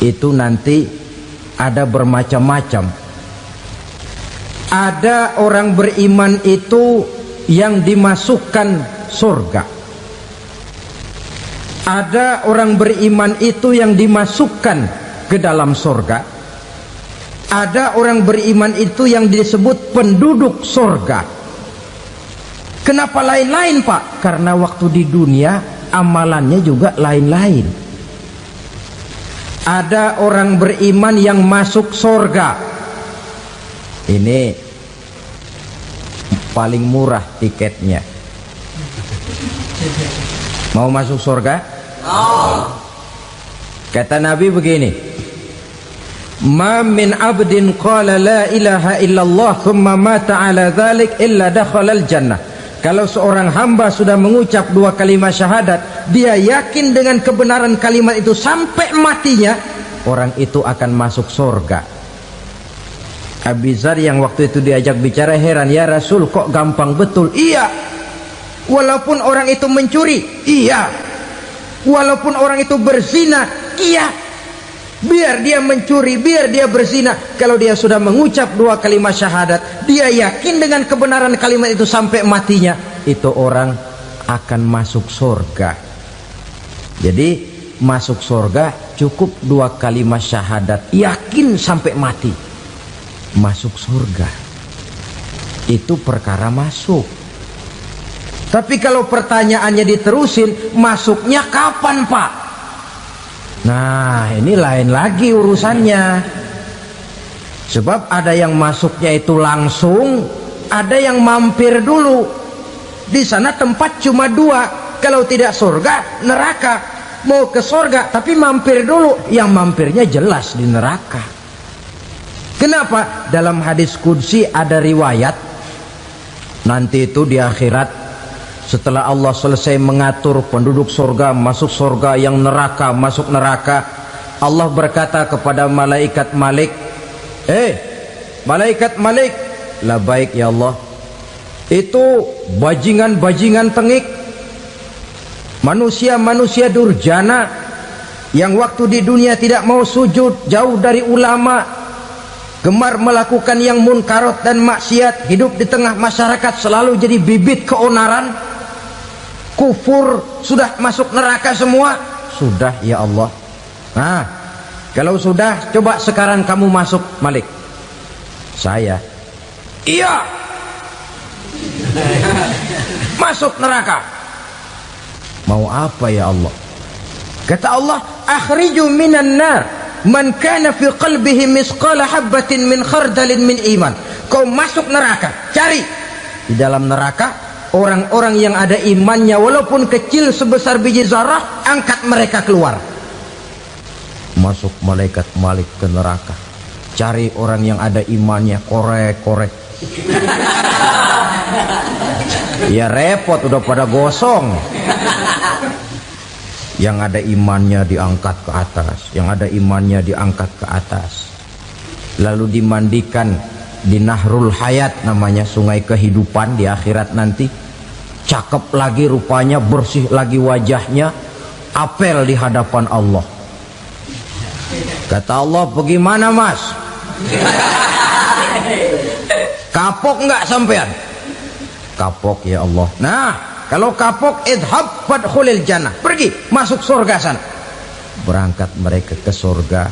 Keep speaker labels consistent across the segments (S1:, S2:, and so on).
S1: itu nanti ada bermacam-macam. Ada orang beriman itu yang dimasukkan surga. Ada orang beriman itu yang dimasukkan ke dalam surga. Ada orang beriman itu yang disebut penduduk surga. Kenapa lain-lain, Pak? Karena waktu di dunia amalannya juga lain-lain. Ada orang beriman yang masuk surga. Ini paling murah tiketnya. Mau masuk surga? Kata Nabi begini, ma min abdin qala la ilaha illallah thumma mata ala dhalik illa dakhalal jannah. Kalau seorang hamba sudah mengucap dua kalimat syahadat, dia yakin dengan kebenaran kalimat itu sampai matinya, orang itu akan masuk surga. Abi Dzar yang waktu itu diajak bicara heran, ya Rasul kok gampang betul? Iya, walaupun orang itu mencuri, iya, walaupun orang itu berzina, iya. Biar dia mencuri, biar dia berzina, kalau dia sudah mengucap dua kalimat syahadat, dia yakin dengan kebenaran kalimat itu sampai matinya, itu orang akan masuk surga. Jadi masuk surga cukup dua kalimat syahadat, yakin sampai mati, masuk surga. Itu perkara masuk. Tapi kalau pertanyaannya diterusin, masuknya kapan, Pak? Nah, ini lain lagi urusannya. Sebab ada yang masuknya itu langsung, ada yang mampir dulu. Di sana tempat cuma dua, kalau tidak surga, neraka. Mau ke surga tapi mampir dulu, yang mampirnya jelas di neraka. Kenapa? Dalam hadis qudsi ada riwayat, nanti itu di akhirat, setelah Allah selesai mengatur penduduk surga masuk surga, yang neraka masuk neraka, Allah berkata kepada malaikat Malik, malaikat Malik, labaik ya Allah, itu bajingan-bajingan tengik, manusia-manusia durjana yang waktu di dunia tidak mau sujud, jauh dari ulama, gemar melakukan yang munkarat dan maksiat, hidup di tengah masyarakat selalu jadi bibit keonaran, kufur, sudah masuk neraka semua. Sudah ya Allah. Nah, kalau sudah, coba sekarang kamu masuk, Malik. Saya, iya, masuk neraka. Mau apa ya Allah? Kata Allah, akhriju minan nar man kana fi qalbihi misqala habatin min khardalin min iman. Kau masuk neraka, cari di dalam neraka orang-orang yang ada imannya walaupun kecil sebesar biji zarah, angkat mereka keluar. Masuk malaikat Malik ke neraka, cari orang yang ada imannya, korek-korek. Ya repot, udah pada gosong. Yang ada imannya diangkat ke atas, yang ada imannya diangkat ke atas, lalu dimandikan di Nahrul Hayat, namanya sungai kehidupan di akhirat nanti. Cakep lagi rupanya, bersih lagi wajahnya, apel di hadapan Allah. Kata Allah, bagaimana mas? Kapok nggak sampean? Kapok ya Allah. Nah, kalau kapok, idhab fadkhulil jannah, pergi masuk surga sana. Berangkat mereka ke surga,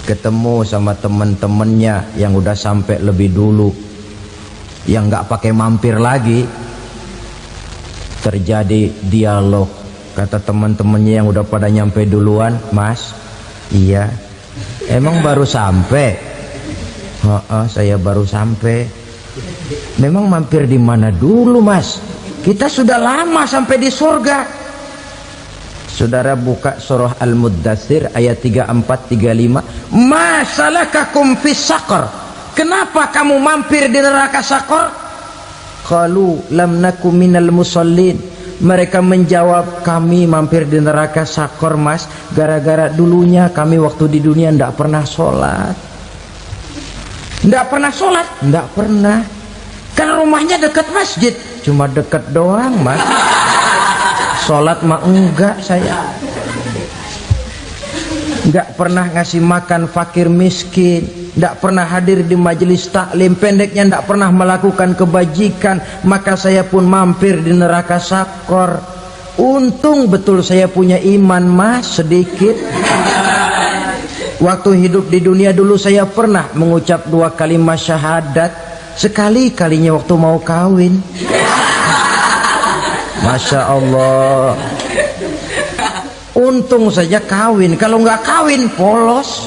S1: ketemu sama teman-temannya yang udah sampai lebih dulu, yang nggak pakai mampir lagi. Terjadi dialog. Kata teman-temannya yang udah pada nyampe duluan, mas, iya, emang baru sampai? Saya baru sampai. Memang mampir di mana dulu mas? Kita sudah lama sampai di surga. Saudara buka surah Al-Muddatsir ayat 34-35. Ma salakakum fis saqar? Kenapa kamu mampir di neraka Saqar? Qalu lam naku minal musallin. Mereka menjawab, kami mampir di neraka Saqar mas, gara-gara dulunya kami waktu di dunia tidak pernah sholat. Tidak pernah sholat? Tidak pernah. Kan rumahnya dekat masjid, cuma dekat doang mas. Sholat mah enggak saya. nggak pernah ngasih makan fakir miskin, nggak pernah hadir di majelis taklim, pendeknya nggak pernah melakukan kebajikan, maka saya pun mampir di neraka sakor. Untung betul saya punya iman mas sedikit. Waktu hidup di dunia dulu saya pernah mengucap 2 kalimat syahadat, sekali-kalinya waktu mau kawin. Masya Allah. Untung saja kawin, kalau nggak kawin polos.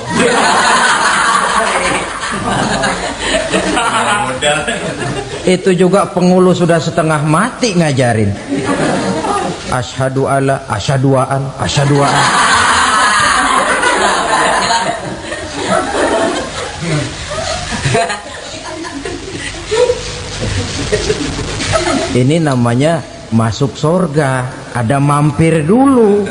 S1: Itu juga pengulu sudah setengah mati ngajarin. Asyhadu alla, asyaduaan, asyaduaan. Ini namanya masuk surga, ada mampir dulu.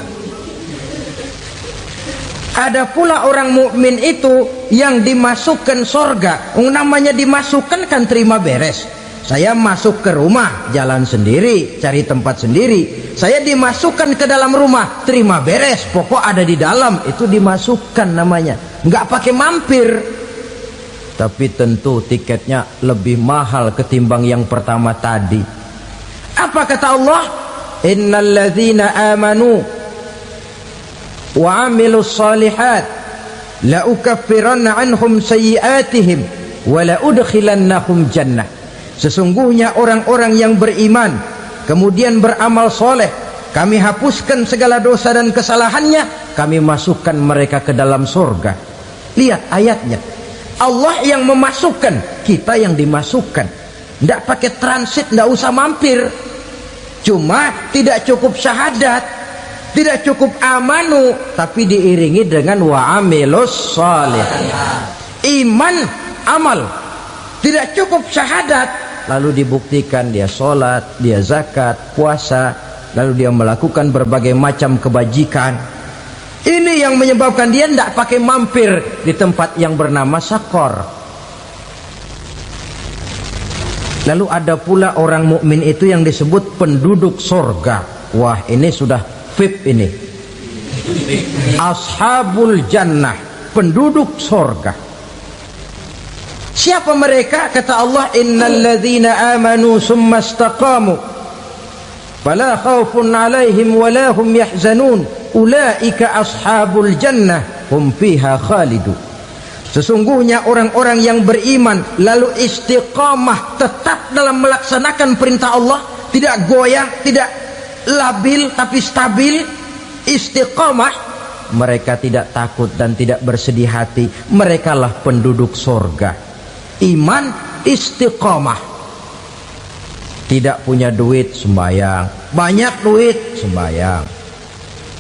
S1: Ada pula orang mukmin itu yang dimasukkan surga. Namanya dimasukkan kan terima beres. Saya masuk ke rumah, jalan sendiri, cari tempat sendiri. Saya dimasukkan ke dalam rumah, terima beres, pokok ada di dalam, itu dimasukkan namanya. Nggak pakai mampir. Tapi tentu tiketnya lebih mahal ketimbang yang pertama tadi. Apa kata Allah? Innal ladzina amanu wa amilus salihat la ukaffiranna anhum sayyi'atihim wa la udkhilannahum jannah. Sesungguhnya orang-orang yang beriman kemudian beramal soleh, kami hapuskan segala dosa dan kesalahannya, kami masukkan mereka ke dalam surga. Lihat ayatnya, Allah yang memasukkan, kita yang dimasukkan. Tidak pakai transit, tidak usah mampir. Cuma tidak cukup syahadat, tidak cukup amanu, tapi diiringi dengan wa'amilus salih. Iman, amal. Tidak cukup syahadat, lalu dibuktikan dia sholat, dia zakat, puasa, lalu dia melakukan berbagai macam kebajikan. Ini yang menyebabkan dia tidak pakai mampir di tempat yang bernama sakor. Lalu ada pula orang mukmin itu yang disebut penduduk surga. Wah, ini sudah VIP ini. Ashabul jannah, penduduk surga. Siapa mereka? Kata Allah, innal ladzina amanu summa istaqamu fala khaufun 'alaihim wala hum yahzanun ulaika ashabul jannah hum fiha khalidun. Sesungguhnya orang-orang yang beriman lalu istiqamah, tetap dalam melaksanakan perintah Allah, tidak goyah, tidak labil tapi stabil, istiqamah, mereka tidak takut dan tidak bersedih hati. Merekalah penduduk surga. Iman, istiqamah. Tidak punya duit, sembayang. Banyak duit, sembayang.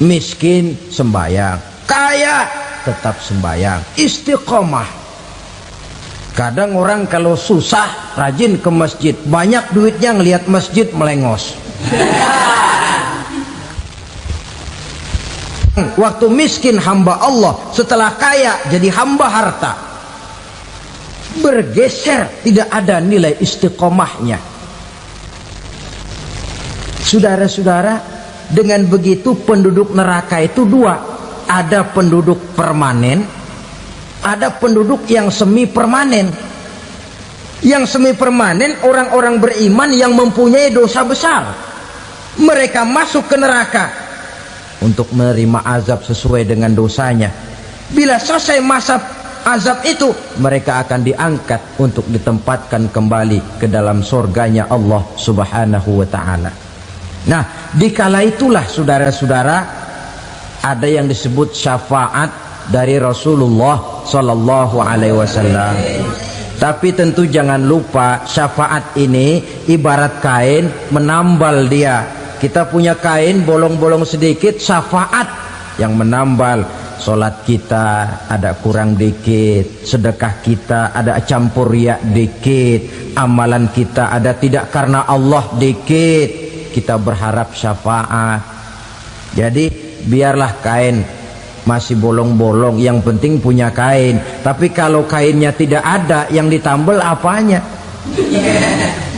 S1: Miskin, sembayang. Kaya, tetap sembayang. Istiqamah. Kadang orang kalau susah rajin ke masjid, banyak duitnya ngelihat masjid melengos. Waktu miskin hamba Allah, setelah kaya jadi hamba harta. Bergeser, tidak ada nilai istiqomahnya. Saudara-saudara, dengan begitu penduduk neraka itu dua. Ada penduduk permanen, ada penduduk yang semi permanen. Yang semi permanen orang-orang beriman yang mempunyai dosa besar. Mereka masuk ke neraka untuk menerima azab sesuai dengan dosanya. Bila selesai masa azab itu, mereka akan diangkat untuk ditempatkan kembali ke dalam surganya Allah Subhanahu wa ta'ala. Nah, dikala itulah saudara-saudara, ada yang disebut syafaat dari Rasulullah Sallallahu Alaihi Wasallam. Tapi tentu jangan lupa, syafaat ini ibarat kain menambal dia. Kita punya kain bolong-bolong sedikit, syafaat yang menambal. Solat kita ada kurang dikit, sedekah kita ada campur riak dikit, amalan kita ada tidak karena Allah dikit, kita berharap syafaat. Jadi biarlah kain masih bolong-bolong, yang penting punya kain. Tapi kalau kainnya tidak ada, yang ditambal apanya?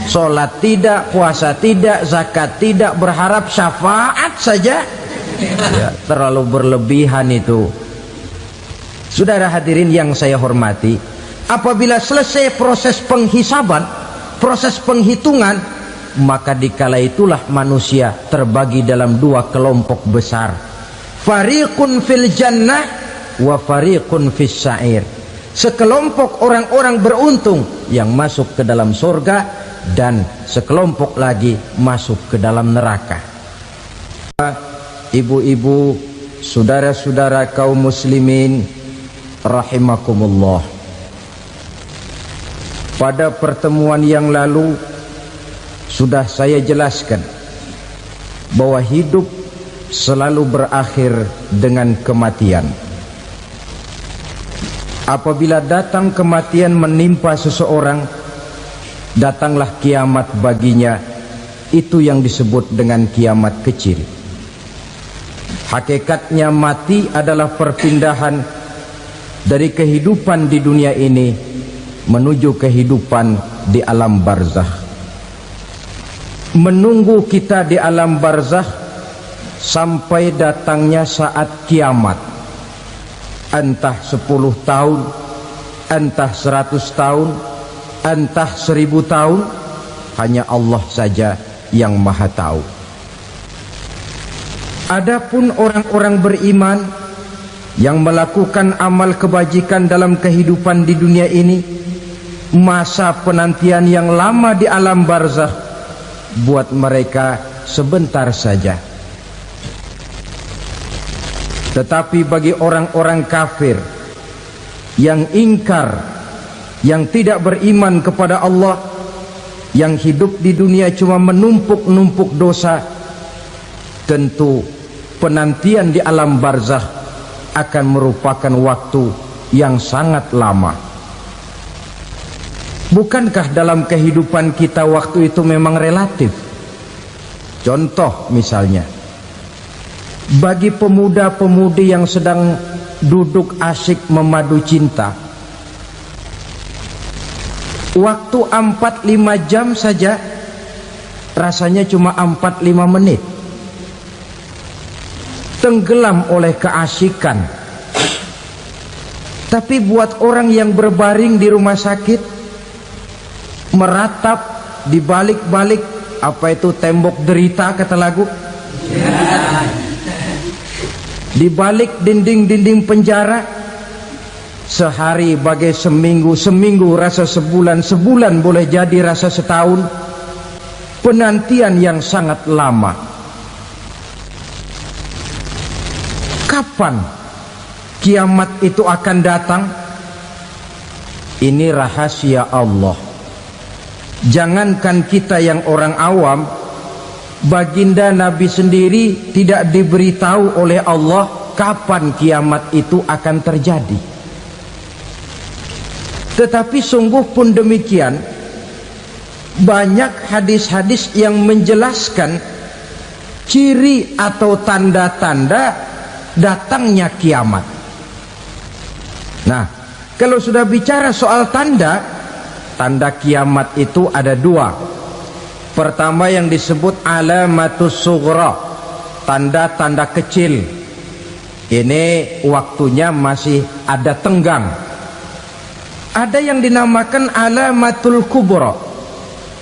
S1: Solat tidak, puasa tidak, zakat tidak, berharap syafaat saja. Ya, terlalu berlebihan itu. Saudara hadirin yang saya hormati, apabila selesai proses penghisaban, proses penghitungan, maka dikala itulah manusia terbagi dalam dua kelompok besar. Fariqun fil jannah wa fariqun fis sa'ir. Sekelompok orang-orang beruntung yang masuk ke dalam surga, dan sekelompok lagi masuk ke dalam neraka. Ibu-ibu, saudara-saudara kaum muslimin rahimakumullah, pada pertemuan yang lalu sudah saya jelaskan bahwa hidup selalu berakhir dengan kematian. Apabila datang kematian menimpa seseorang, datanglah kiamat baginya. Itu yang disebut dengan kiamat kecil. Hakikatnya mati adalah perpindahan dari kehidupan di dunia ini menuju kehidupan di alam barzakh. Menunggu kita di alam barzakh sampai datangnya saat kiamat. Entah 10 tahun, entah 100 tahun, entah 1000 tahun, hanya Allah saja yang maha tahu. Adapun orang-orang beriman yang melakukan amal kebajikan dalam kehidupan di dunia ini, masa penantian yang lama di alam barzakh buat mereka sebentar saja. Tetapi bagi orang-orang kafir yang ingkar, yang tidak beriman kepada Allah, yang hidup di dunia cuma menumpuk-numpuk dosa, tentu penantian di alam barzakh akan merupakan waktu yang sangat lama. Bukankah dalam kehidupan kita waktu itu memang relatif? Contoh misalnya, bagi pemuda-pemudi yang sedang duduk asyik memadu cinta, waktu 4-5 jam saja rasanya cuma 4-5 menit. Tenggelam oleh keasikan. Tapi buat orang yang berbaring di rumah sakit, meratap di balik-balik apa itu tembok derita kata lagu, di balik dinding-dinding penjara, sehari bagai seminggu, seminggu rasa sebulan, sebulan boleh jadi rasa setahun. Penantian yang sangat lama. Kapan kiamat itu akan datang? Ini rahasia Allah. Jangankan kita yang orang awam, baginda Nabi sendiri tidak diberitahu oleh Allah kapan kiamat itu akan terjadi. Tetapi sungguh pun demikian, banyak hadis-hadis yang menjelaskan ciri atau tanda-tanda datangnya kiamat. Nah, kalau sudah bicara soal tanda, tanda kiamat itu ada dua. Pertama yang disebut alamatus sughra, tanda-tanda kecil. Ini waktunya masih ada tenggang. Ada yang dinamakan alamatul kubra,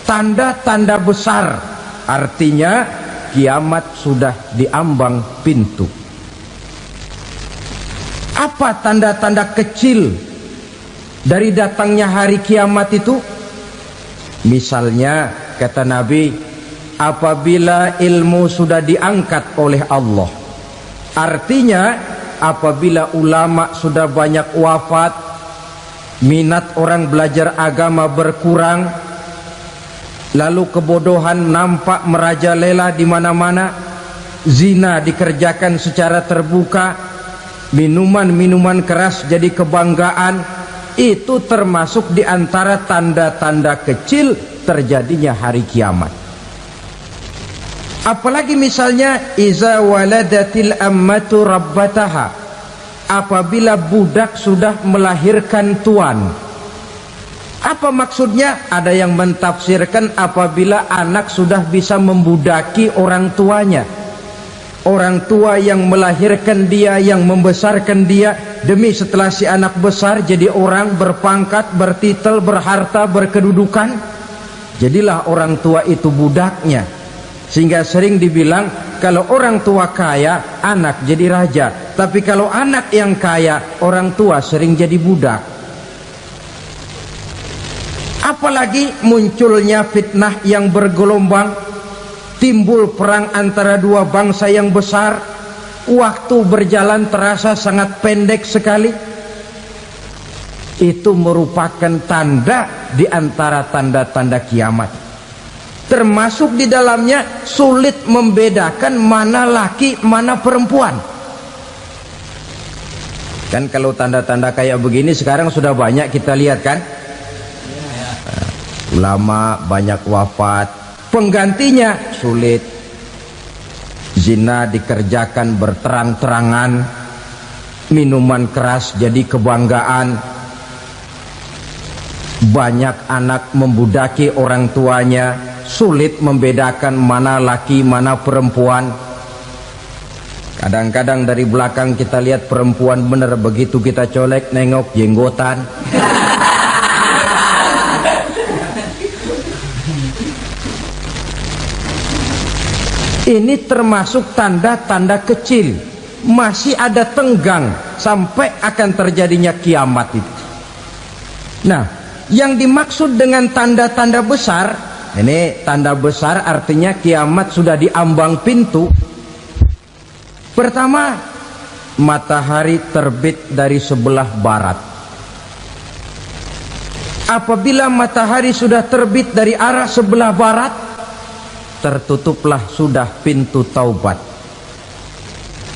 S1: tanda-tanda besar. Artinya kiamat sudah diambang pintu. Apa tanda-tanda kecil dari datangnya hari kiamat itu? Misalnya kata Nabi, apabila ilmu sudah diangkat oleh Allah, artinya apabila ulama sudah banyak wafat, minat orang belajar agama berkurang, lalu kebodohan nampak merajalela di mana-mana, zina dikerjakan secara terbuka, minuman-minuman keras jadi kebanggaan, itu termasuk di antara tanda-tanda kecil terjadinya hari kiamat. Apalagi misalnya iza waladatil ammatu rabbataha, apabila budak sudah melahirkan tuan. Apa maksudnya? Ada yang mentafsirkan apabila anak sudah bisa membudaki orang tuanya. orang tua yang melahirkan dia, yang membesarkan dia, demi setelah si anak besar jadi orang berpangkat, bertitel, berharta, berkedudukan, jadilah orang tua itu budaknya. Sehingga sering dibilang kalau orang tua kaya, anak jadi raja, tapi kalau anak yang kaya, orang tua sering jadi budak. Apalagi munculnya fitnah yang bergelombang, timbul perang antara dua bangsa yang besar, waktu berjalan terasa sangat pendek sekali. Itu merupakan tanda di antara tanda-tanda kiamat. Termasuk di dalamnya sulit membedakan mana laki, mana perempuan. Kan kalau tanda-tanda kayak begini sekarang sudah banyak kita lihat kan. Ulama banyak wafat, penggantinya sulit. Zina dikerjakan berterang-terangan, minuman keras jadi kebanggaan, banyak anak membudaki orang tuanya, sulit membedakan mana laki mana perempuan. Kadang-kadang dari belakang kita lihat perempuan bener, begitu kita colek nengok jenggotan. Ini termasuk tanda-tanda kecil, masih ada tenggang sampai akan terjadinya kiamat itu. Nah, yang dimaksud dengan tanda-tanda besar, ini tanda besar artinya kiamat sudah diambang pintu. Pertama, matahari terbit dari sebelah barat. Apabila matahari sudah terbit dari arah sebelah barat, tertutuplah sudah pintu taubat.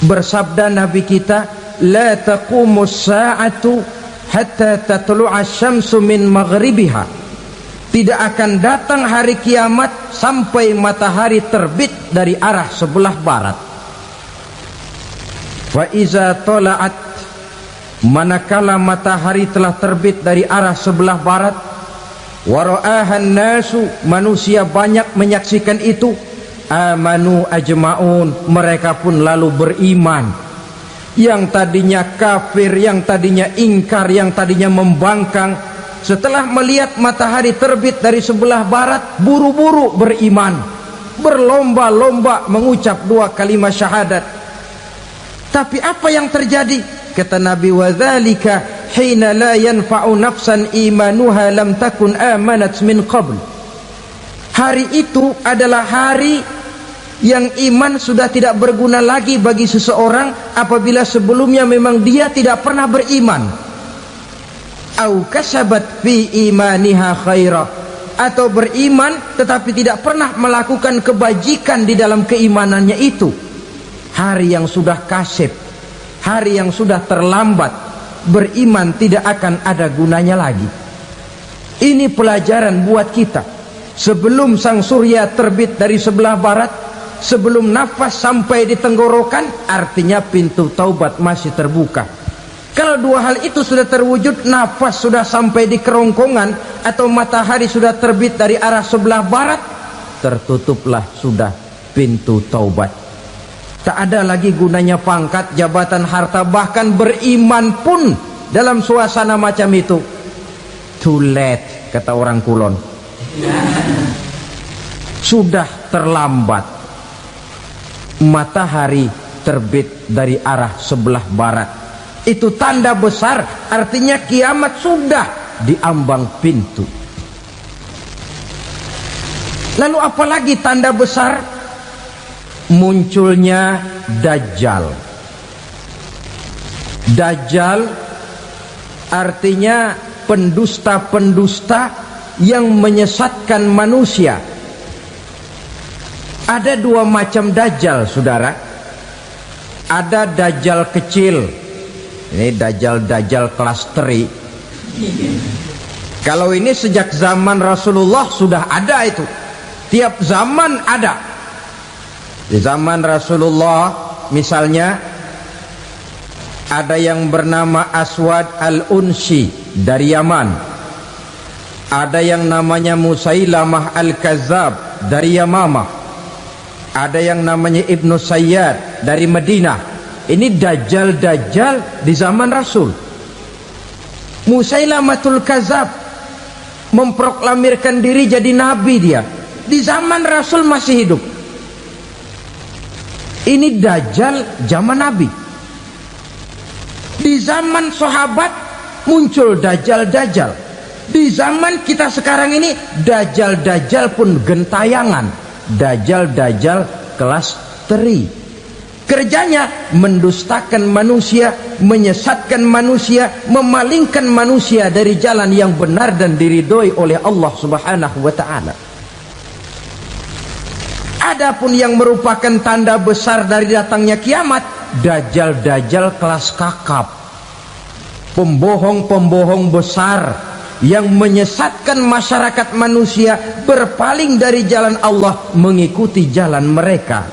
S1: Bersabda Nabi kita, la taqumus sa'atu hatta tatlu'a syamsu min maghribiha. Tidak akan datang hari kiamat sampai matahari terbit dari arah sebelah barat. Wa iza tala'at, manakala matahari telah terbit dari arah sebelah barat, wara'ahan nasu, manusia banyak menyaksikan itu, amanu ajma'un, mereka pun lalu beriman. Yang tadinya kafir, yang tadinya ingkar, yang tadinya membangkang, setelah melihat matahari terbit dari sebelah barat, buru-buru beriman, berlomba-lomba mengucap dua kalimat syahadat. Tapi apa yang terjadi? Kata Nabi, wadzalika hina la yanfa'u nafsan imanuha lam takun amanat min qabl. Hari itu adalah hari yang iman sudah tidak berguna lagi bagi seseorang apabila sebelumnya memang dia tidak pernah beriman. Au kasabat fi imaniha khaira, atau beriman tetapi tidak pernah melakukan kebajikan di dalam keimanannya itu. Hari yang sudah kasib, hari yang sudah terlambat, beriman tidak akan ada gunanya lagi. Ini pelajaran buat kita. Sebelum sang surya terbit dari sebelah barat, sebelum nafas sampai di tenggorokan, artinya pintu taubat masih terbuka. Kalau dua hal itu sudah terwujud, nafas sudah sampai di kerongkongan atau matahari sudah terbit dari arah sebelah barat, tertutuplah sudah pintu taubat. Tak ada lagi gunanya pangkat, jabatan, harta, bahkan beriman pun dalam suasana macam itu too late, kata orang Kulon. Sudah terlambat. Matahari terbit dari arah sebelah barat, itu tanda besar, artinya kiamat sudah diambang pintu. Lalu apalagi tanda besar? Munculnya Dajjal. Dajjal artinya pendusta-pendusta yang menyesatkan manusia. Ada dua macam Dajjal, saudara. Ada Dajjal kecil, ini Dajjal kelas 3. Kalau ini sejak zaman Rasulullah sudah ada itu. Tiap zaman ada. Di zaman Rasulullah misalnya ada yang bernama Aswad al-Unsi dari Yaman, ada yang namanya Musailamah al-Kazzab dari Yamamah, Ada yang namanya Ibnu Sayyad dari Madinah. Ini dajjal-dajjal di zaman Rasul. Musailamatul Kadzab memproklamirkan diri jadi nabi dia. Di zaman Rasul masih hidup. Ini dajjal zaman Nabi. Di zaman sahabat muncul dajjal-dajjal. Di zaman kita sekarang ini dajjal-dajjal pun gentayangan. Dajjal-dajjal kelas teri. Kerjanya mendustakan manusia, menyesatkan manusia, memalingkan manusia dari jalan yang benar dan diridhoi oleh Allah Subhanahu wa taala. Adapun yang merupakan tanda besar dari datangnya kiamat, dajjal-dajjal kelas kakap. Pembohong-pembohong besar yang menyesatkan masyarakat manusia berpaling dari jalan Allah mengikuti jalan mereka.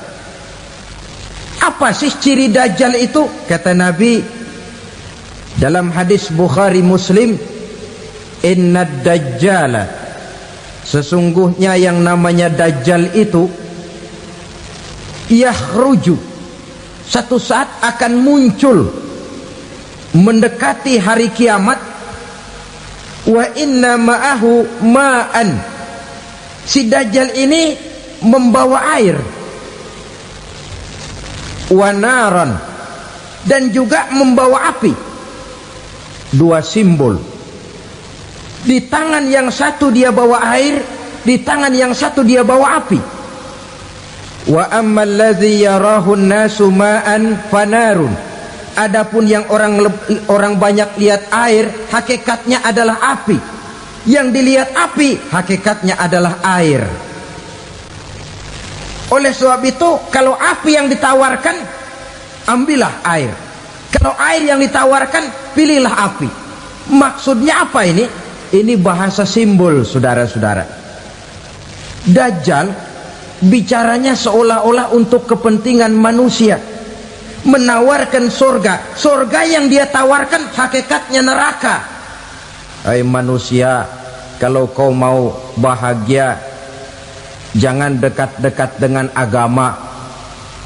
S1: Apa sih ciri dajjal itu? Kata Nabi dalam hadis Bukhari Muslim, "Innad dajjala", sesungguhnya yang namanya dajjal itu yakhruju, satu saat akan muncul mendekati hari kiamat. Wa inna ma'ahu ma'an, si dajjal ini membawa air. Wa naran, dan juga membawa api. Dua simbol. Di tangan yang satu dia bawa air, di tangan yang satu dia bawa api. Wa ammal ladzi yarahu an-nasu ma'an fanarun, adapun yang orang banyak lihat air, hakikatnya adalah api. Yang dilihat api, hakikatnya adalah air. Oleh sebab itu, kalau api yang ditawarkan, ambillah air. Kalau air yang ditawarkan, pilihlah api. Maksudnya apa ini? Ini bahasa simbol, saudara-saudara. Dajjal bicaranya seolah-olah untuk kepentingan manusia, menawarkan surga. Surga yang dia tawarkan hakikatnya neraka. Hai manusia, kalau kau mau bahagia, jangan dekat-dekat dengan agama.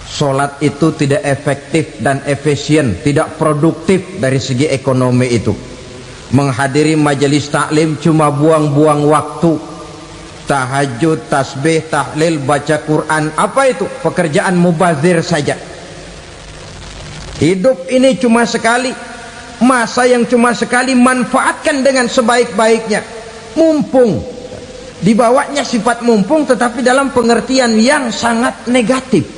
S1: Solat itu tidak efektif dan efisien, tidak produktif dari segi ekonomi itu. Menghadiri majelis taklim cuma buang-buang waktu. Tahajud, tasbih, tahlil, baca Quran, apa itu? Pekerjaan mubazir saja. Hidup ini cuma sekali, masa yang cuma sekali, manfaatkan dengan sebaik-baiknya. Mumpung, dibawanya sifat mumpung, tetapi dalam pengertian yang sangat negatif.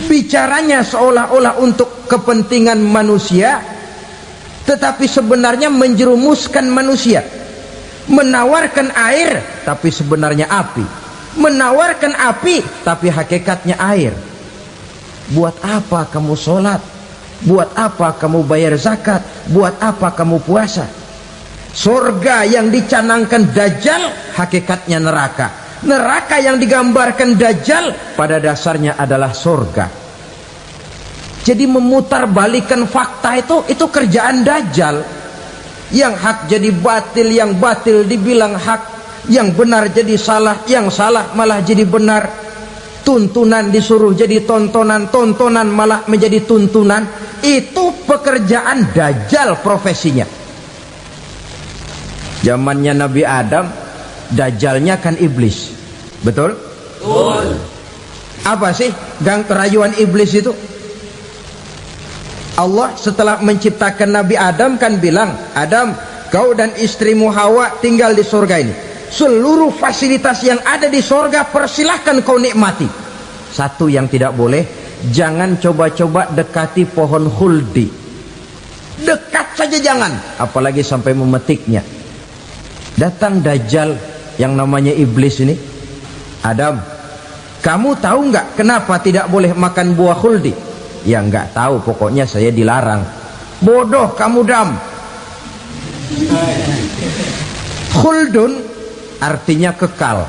S1: Bicaranya seolah-olah untuk kepentingan manusia, tetapi sebenarnya menjerumuskan manusia. Menawarkan air, tapi sebenarnya api. Menawarkan api, tapi hakikatnya air. Buat apa kamu sholat? Buat apa kamu bayar zakat? Buat apa kamu puasa? Surga yang dicanangkan Dajjal, hakikatnya neraka. Neraka yang digambarkan Dajjal, pada dasarnya adalah surga. Jadi memutarbalikan fakta itu kerjaan Dajjal. Yang hak jadi batil, yang batil dibilang hak, yang benar jadi salah, yang salah malah jadi benar. Tuntunan disuruh jadi tontonan, tontonan malah menjadi tuntunan. Itu pekerjaan Dajjal profesinya. Zamannya Nabi Adam, Dajjalnya kan iblis. Betul? Betul. Apa sih gang kerayuan iblis itu? Allah setelah menciptakan Nabi Adam kan bilang, Adam, kau dan istrimu Hawa tinggal di surga ini. Seluruh fasilitas yang ada di surga persilahkan kau nikmati. Satu yang tidak boleh, jangan coba-coba dekati pohon khuldi. Dekat saja jangan, apalagi sampai memetiknya. Datang Dajjal yang namanya iblis ini. Adam, kamu tahu nggak kenapa tidak boleh makan buah khuldi? Ya nggak tahu, pokoknya saya dilarang. Bodoh kamu Dam. Khuldun artinya kekal.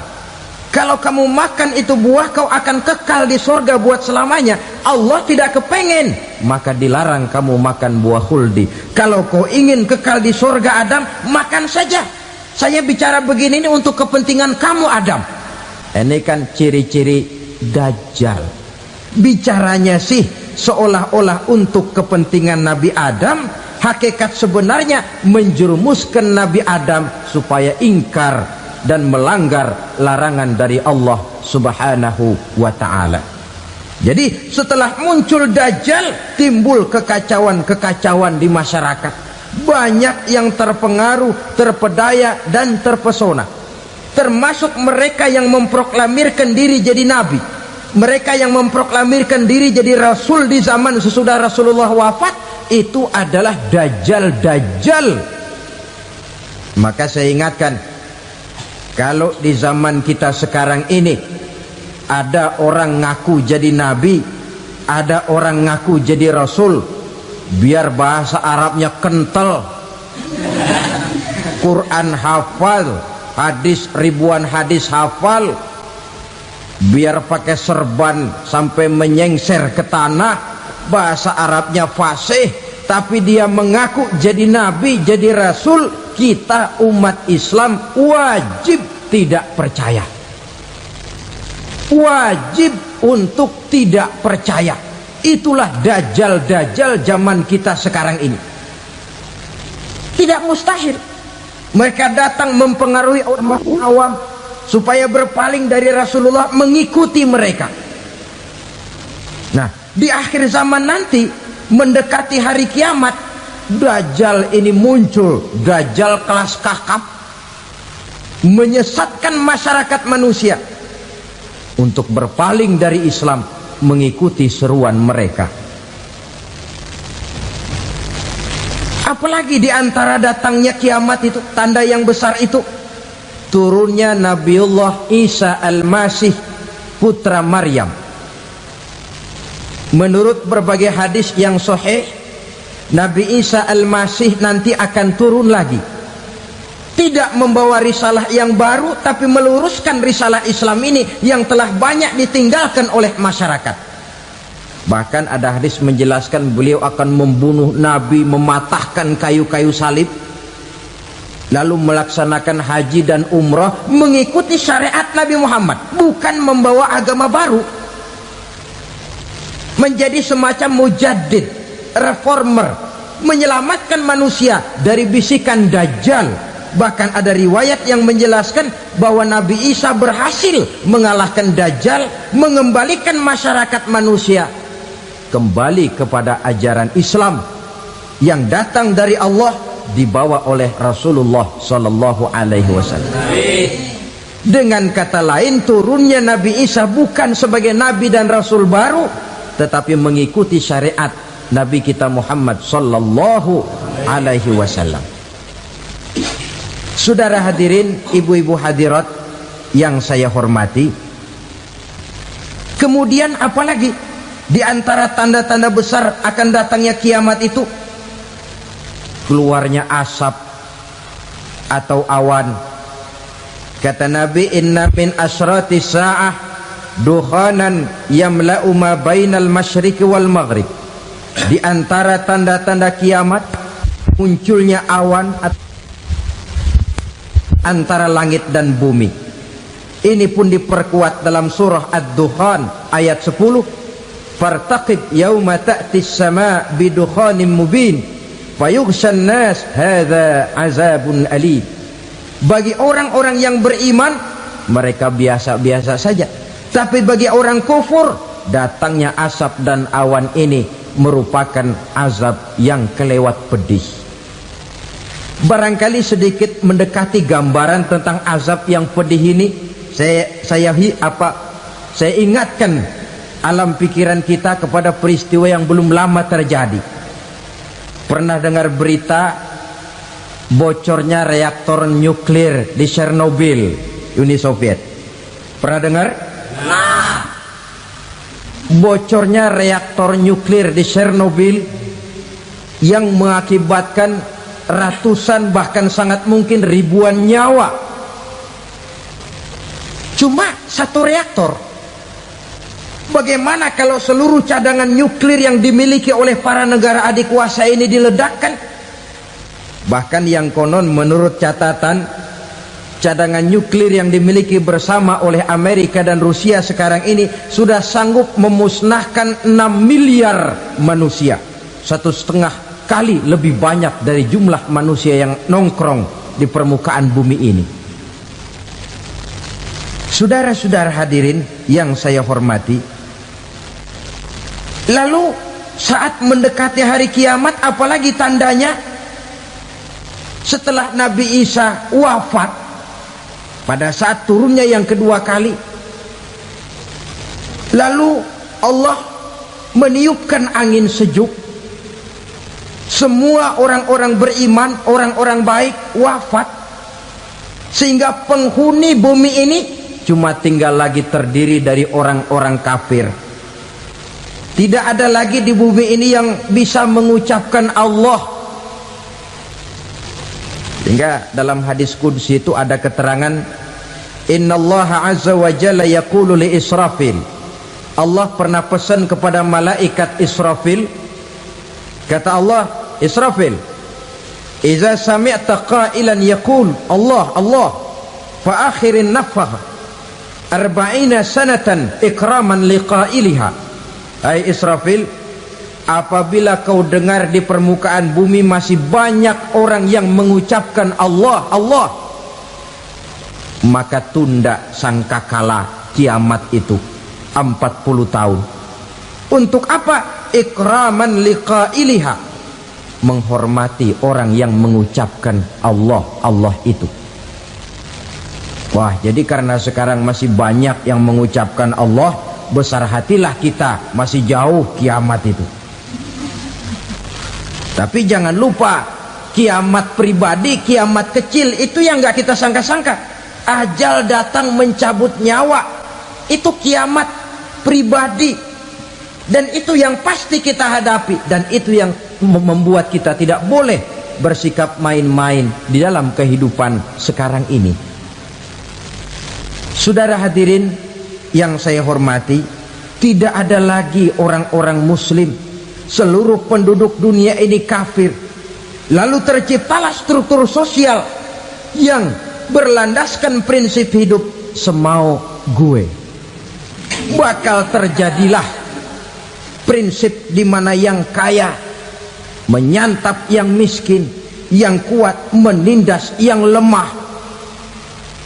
S1: Kalau kamu makan itu buah, kau akan kekal di surga buat selamanya. Allah tidak kepengen, maka dilarang kamu makan buah khuldi. Kalau kau ingin kekal di surga Adam, makan saja. Saya bicara begini ini untuk kepentingan kamu Adam. Ini kan ciri-ciri Dajjal. Bicaranya sih seolah-olah untuk kepentingan Nabi Adam, hakikat sebenarnya menjerumuskan Nabi Adam supaya ingkar dan melanggar larangan dari Allah Subhanahu wa ta'ala. Jadi setelah muncul Dajjal, timbul kekacauan-kekacauan di masyarakat. Banyak yang terpengaruh, terpedaya dan terpesona, termasuk mereka yang memproklamirkan diri jadi nabi, mereka yang memproklamirkan diri jadi rasul di zaman sesudah Rasulullah wafat. Itu adalah Dajjal. Maka saya ingatkan, kalau di zaman kita sekarang ini ada orang ngaku jadi nabi, ada orang ngaku jadi rasul, biar bahasa Arabnya kental, Quran hafal, hadis ribuan hadis hafal, biar pakai serban sampai menyengser ke tanah, bahasa Arabnya fasih, tapi dia mengaku jadi nabi, jadi rasul, kita umat Islam wajib tidak percaya, wajib untuk tidak percaya. Itulah dajjal zaman kita sekarang ini. Tidak mustahil mereka datang mempengaruhi orang awam supaya berpaling dari Rasulullah, mengikuti mereka. Nah, di akhir zaman nanti, mendekati hari kiamat, dajjal ini muncul, dajjal kelas kakap, menyesatkan masyarakat manusia untuk berpaling dari Islam, mengikuti seruan mereka. Apalagi di antara datangnya kiamat itu, tanda yang besar itu, turunnya Nabiullah Isa Al-Masih, putra Maryam. Menurut berbagai hadis yang sahih, Nabi Isa Al-Masih nanti akan turun lagi, tidak membawa risalah yang baru, tapi meluruskan risalah Islam ini yang telah banyak ditinggalkan oleh masyarakat. Bahkan ada hadis menjelaskan beliau akan membunuh Nabi, mematahkan kayu-kayu salib, lalu melaksanakan haji dan umrah mengikuti syariat Nabi Muhammad, bukan membawa agama baru, menjadi semacam mujaddid, reformer, menyelamatkan manusia dari bisikan Dajjal. Bahkan ada riwayat yang menjelaskan bahwa Nabi Isa berhasil mengalahkan Dajjal, mengembalikan masyarakat manusia kembali kepada ajaran Islam yang datang dari Allah, dibawa oleh Rasulullah Sallallahu Alaihi Wasallam. Dengan kata lain, turunnya Nabi Isa bukan sebagai Nabi dan Rasul baru, tetapi mengikuti syariat Nabi kita Muhammad Sallallahu Alaihi Wasallam. Saudara hadirin, ibu-ibu hadirat yang saya hormati, kemudian apalagi di antara tanda-tanda besar akan datangnya kiamat itu? Keluarnya asap atau awan. Kata Nabi, inna min asyrati sa'ah dukhanan yamla'u ma bainal masyriqi wal maghrib. Di antara tanda-tanda kiamat, munculnya awan antara langit dan bumi. Ini pun diperkuat dalam surah Ad-Dukhan ayat 10. Fartaqib yauma ta'tis sama' bidukhanin mubin fayughshan nas hadza azabun alim. Bagi orang-orang yang beriman, mereka biasa-biasa saja, tapi bagi orang kufur, datangnya asap dan awan ini merupakan azab yang kelewat pedih. Barangkali sedikit mendekati gambaran tentang azab yang pedih ini, saya ingatkan alam pikiran kita kepada peristiwa yang belum lama terjadi. Pernah dengar berita bocornya reaktor nuklir di Chernobyl, Uni Soviet? Pernah dengar? Nah, bocornya reaktor nuklir di Chernobyl yang mengakibatkan ratusan, bahkan sangat mungkin ribuan nyawa. Cuma satu reaktor. Bagaimana kalau seluruh cadangan nuklir yang dimiliki oleh para negara adik kuasa ini diledakkan? Bahkan yang konon menurut catatan cadangan nuklir yang dimiliki bersama oleh Amerika dan Rusia sekarang ini sudah sanggup memusnahkan 6 miliar manusia, 1,5 kali lebih banyak dari jumlah manusia yang nongkrong di permukaan bumi ini. Saudara-saudara hadirin yang saya hormati, lalu saat mendekati hari kiamat, apalagi tandanya setelah Nabi Isa wafat, pada saat turunnya yang kedua kali, lalu Allah meniupkan angin sejuk, semua orang-orang beriman, orang-orang baik wafat, sehingga penghuni bumi ini cuma tinggal lagi terdiri dari orang-orang kafir. Tidak ada lagi di bumi ini yang bisa mengucapkan Allah. Sehingga dalam hadis qudsi itu ada keterangan, innallaha azza wa jalla yaqulu li Israfil. Allah pernah pesan kepada malaikat Israfil, kata Allah, Israfil, idza sami'ta qailan yaqul Allah Allah fa akhirin nafakh 40 sanatan ikraman liqailiha. Hai Israfil, apabila kau dengar di permukaan bumi masih banyak orang yang mengucapkan Allah Allah, maka tunda sangkakala kiamat itu 40 tahun. Untuk apa? Ikraman liqailiha, menghormati orang yang mengucapkan Allah Allah itu. Wah, jadi karena sekarang masih banyak yang mengucapkan Allah, besar hatilah kita, masih jauh kiamat itu. Tapi jangan lupa, kiamat pribadi, kiamat kecil itu yang gak kita sangka-sangka. Ajal datang mencabut nyawa, itu kiamat pribadi, dan itu yang pasti kita hadapi, dan itu yang membuat kita tidak boleh bersikap main-main di dalam kehidupan sekarang ini. Saudara hadirin yang saya hormati, tidak ada lagi orang-orang muslim. Seluruh penduduk dunia ini kafir. Lalu terciptalah struktur sosial yang berlandaskan prinsip hidup semau gue. Bakal terjadilah prinsip di mana yang kaya menyantap yang miskin, yang kuat menindas yang lemah.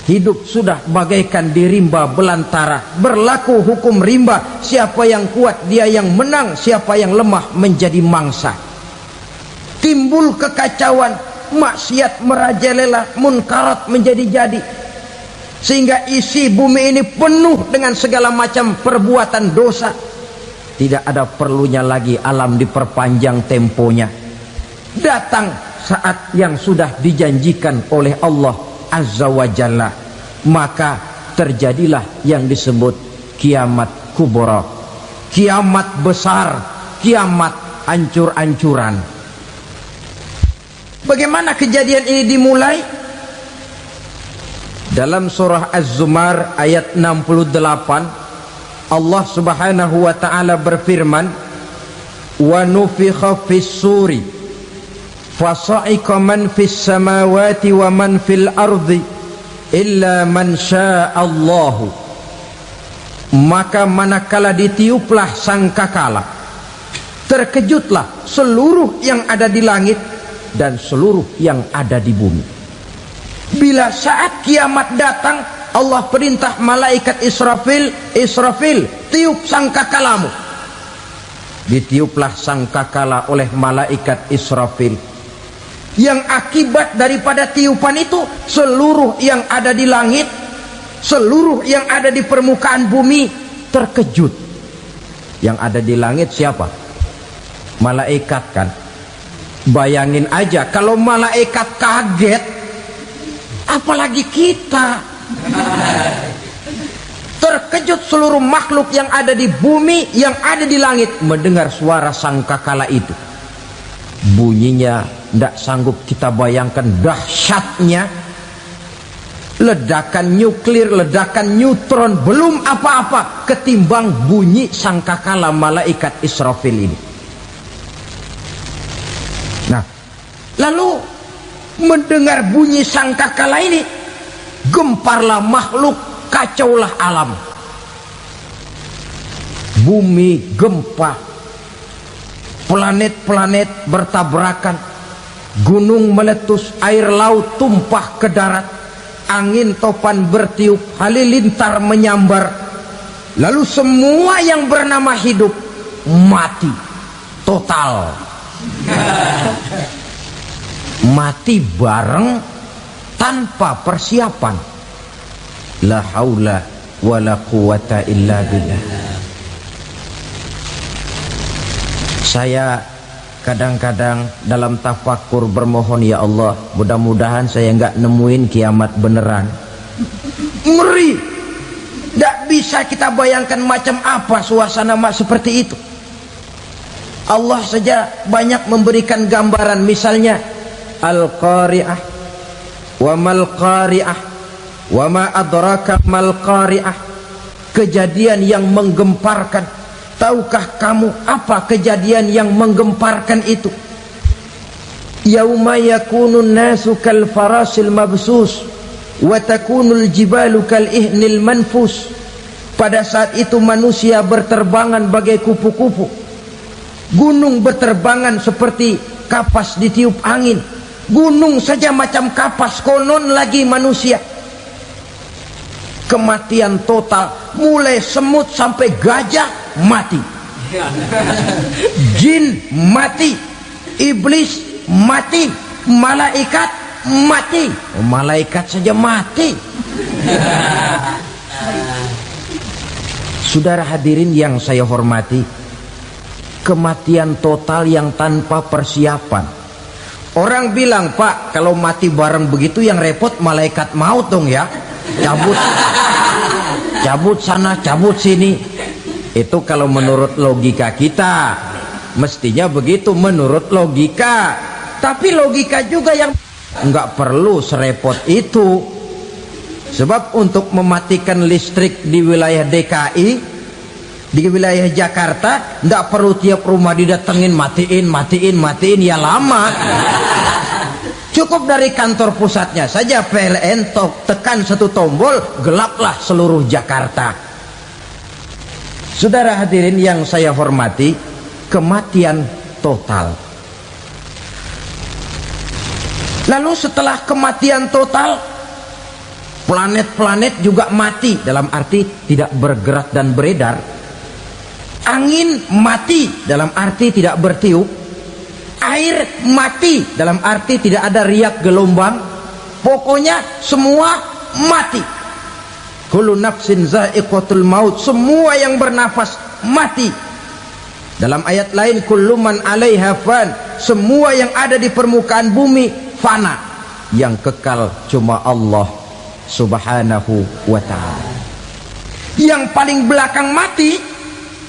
S1: Hidup sudah bagaikan di rimba belantara, berlaku hukum rimba, siapa yang kuat dia yang menang, siapa yang lemah menjadi mangsa. Timbul kekacauan, maksiat merajalela, munkarat menjadi-jadi, sehingga isi bumi ini penuh dengan segala macam perbuatan dosa. Tidak ada perlunya lagi alam diperpanjang temponya. Datang saat yang sudah dijanjikan oleh Allah Azza wa Jalla, maka terjadilah yang disebut kiamat kubra, kiamat besar, kiamat ancur-ancuran. Bagaimana kejadian ini dimulai? Dalam surah Az-Zumar ayat 68, Allah Subhanahu wa taala berfirman, wa nufikha fis suri fasa'iqa man fis samawati wa man fil ardi illa man sya'allahu. Maka manakala ditiuplah sangkakala, terkejutlah seluruh yang ada di langit dan seluruh yang ada di bumi. Bila saat kiamat datang, Allah perintah malaikat Israfil, Israfil, tiup sangkakalamu. Ditiuplah sangkakala oleh malaikat Israfil. Yang akibat daripada tiupan itu, seluruh yang ada di langit, seluruh yang ada di permukaan bumi terkejut. Yang ada di langit siapa? Malaikat kan. Bayangin aja kalau malaikat kaget, apalagi kita. Terkejut seluruh makhluk yang ada di bumi, yang ada di langit mendengar suara sangkakala itu. Bunyinya tidak sanggup kita bayangkan dahsyatnya. Ledakan nuklir, ledakan neutron belum apa-apa ketimbang bunyi sangkakala malaikat Israfil ini. Nah, lalu mendengar bunyi sangkakala ini, gemparlah makhluk, kacaulah alam. Bumi gempa, planet-planet bertabrakan, gunung meletus, air laut tumpah ke darat, angin topan bertiup, halilintar menyambar, lalu semua yang bernama hidup mati total. Mati bareng tanpa persiapan. La haula wala quwata illa billah. Saya kadang-kadang dalam tafakur bermohon, ya Allah, mudah-mudahan saya nggak nemuin kiamat beneran. Ngeri. Tidak bisa kita bayangkan macam apa suasana seperti itu. Allah saja banyak memberikan gambaran, misalnya Al-Qari'ah, wa mal qari'ah, wa ma adraka mal qari'ah. Kejadian yang menggemparkan. Tahukah kamu apa kejadian yang menggemparkan itu? Yauma yakunun nasu kal farasil mabsus wa takunul jibalu kal ihnil manfus. Pada saat itu manusia berterbangan bagai kupu-kupu, gunung berterbangan seperti kapas ditiup angin. Gunung saja macam kapas, konon lagi manusia. Kematian total, mulai semut sampai gajah mati, jin mati, iblis mati, malaikat mati. Malaikat saja mati. Saudara hadirin yang saya hormati, kematian total yang tanpa persiapan. Orang bilang, Pak, kalau mati bareng begitu yang repot malaikat maut dong ya, cabut sana, cabut sini. Itu kalau menurut logika kita, mestinya begitu menurut logika. Tapi logika juga yang nggak perlu serepot itu. Sebab untuk mematikan listrik di wilayah DKI, di wilayah Jakarta, nggak perlu tiap rumah didatengin, matiin, ya lama. Cukup dari kantor pusatnya saja PLN, tekan satu tombol, gelaplah seluruh Jakarta. Saudara hadirin yang saya hormati, kematian total. Lalu setelah kematian total, planet-planet juga mati, dalam arti tidak bergerak dan beredar. Angin mati, dalam arti tidak bertiup. Air mati, dalam arti tidak ada riak gelombang. Pokoknya semua mati. Kullu nafsin za'iqatul maut, semua yang bernafas mati. Dalam ayat lain, kullu man 'alaiha fan, semua yang ada di permukaan bumi fana. Yang kekal cuma Allah Subhanahu wa ta'ala. Yang paling belakang mati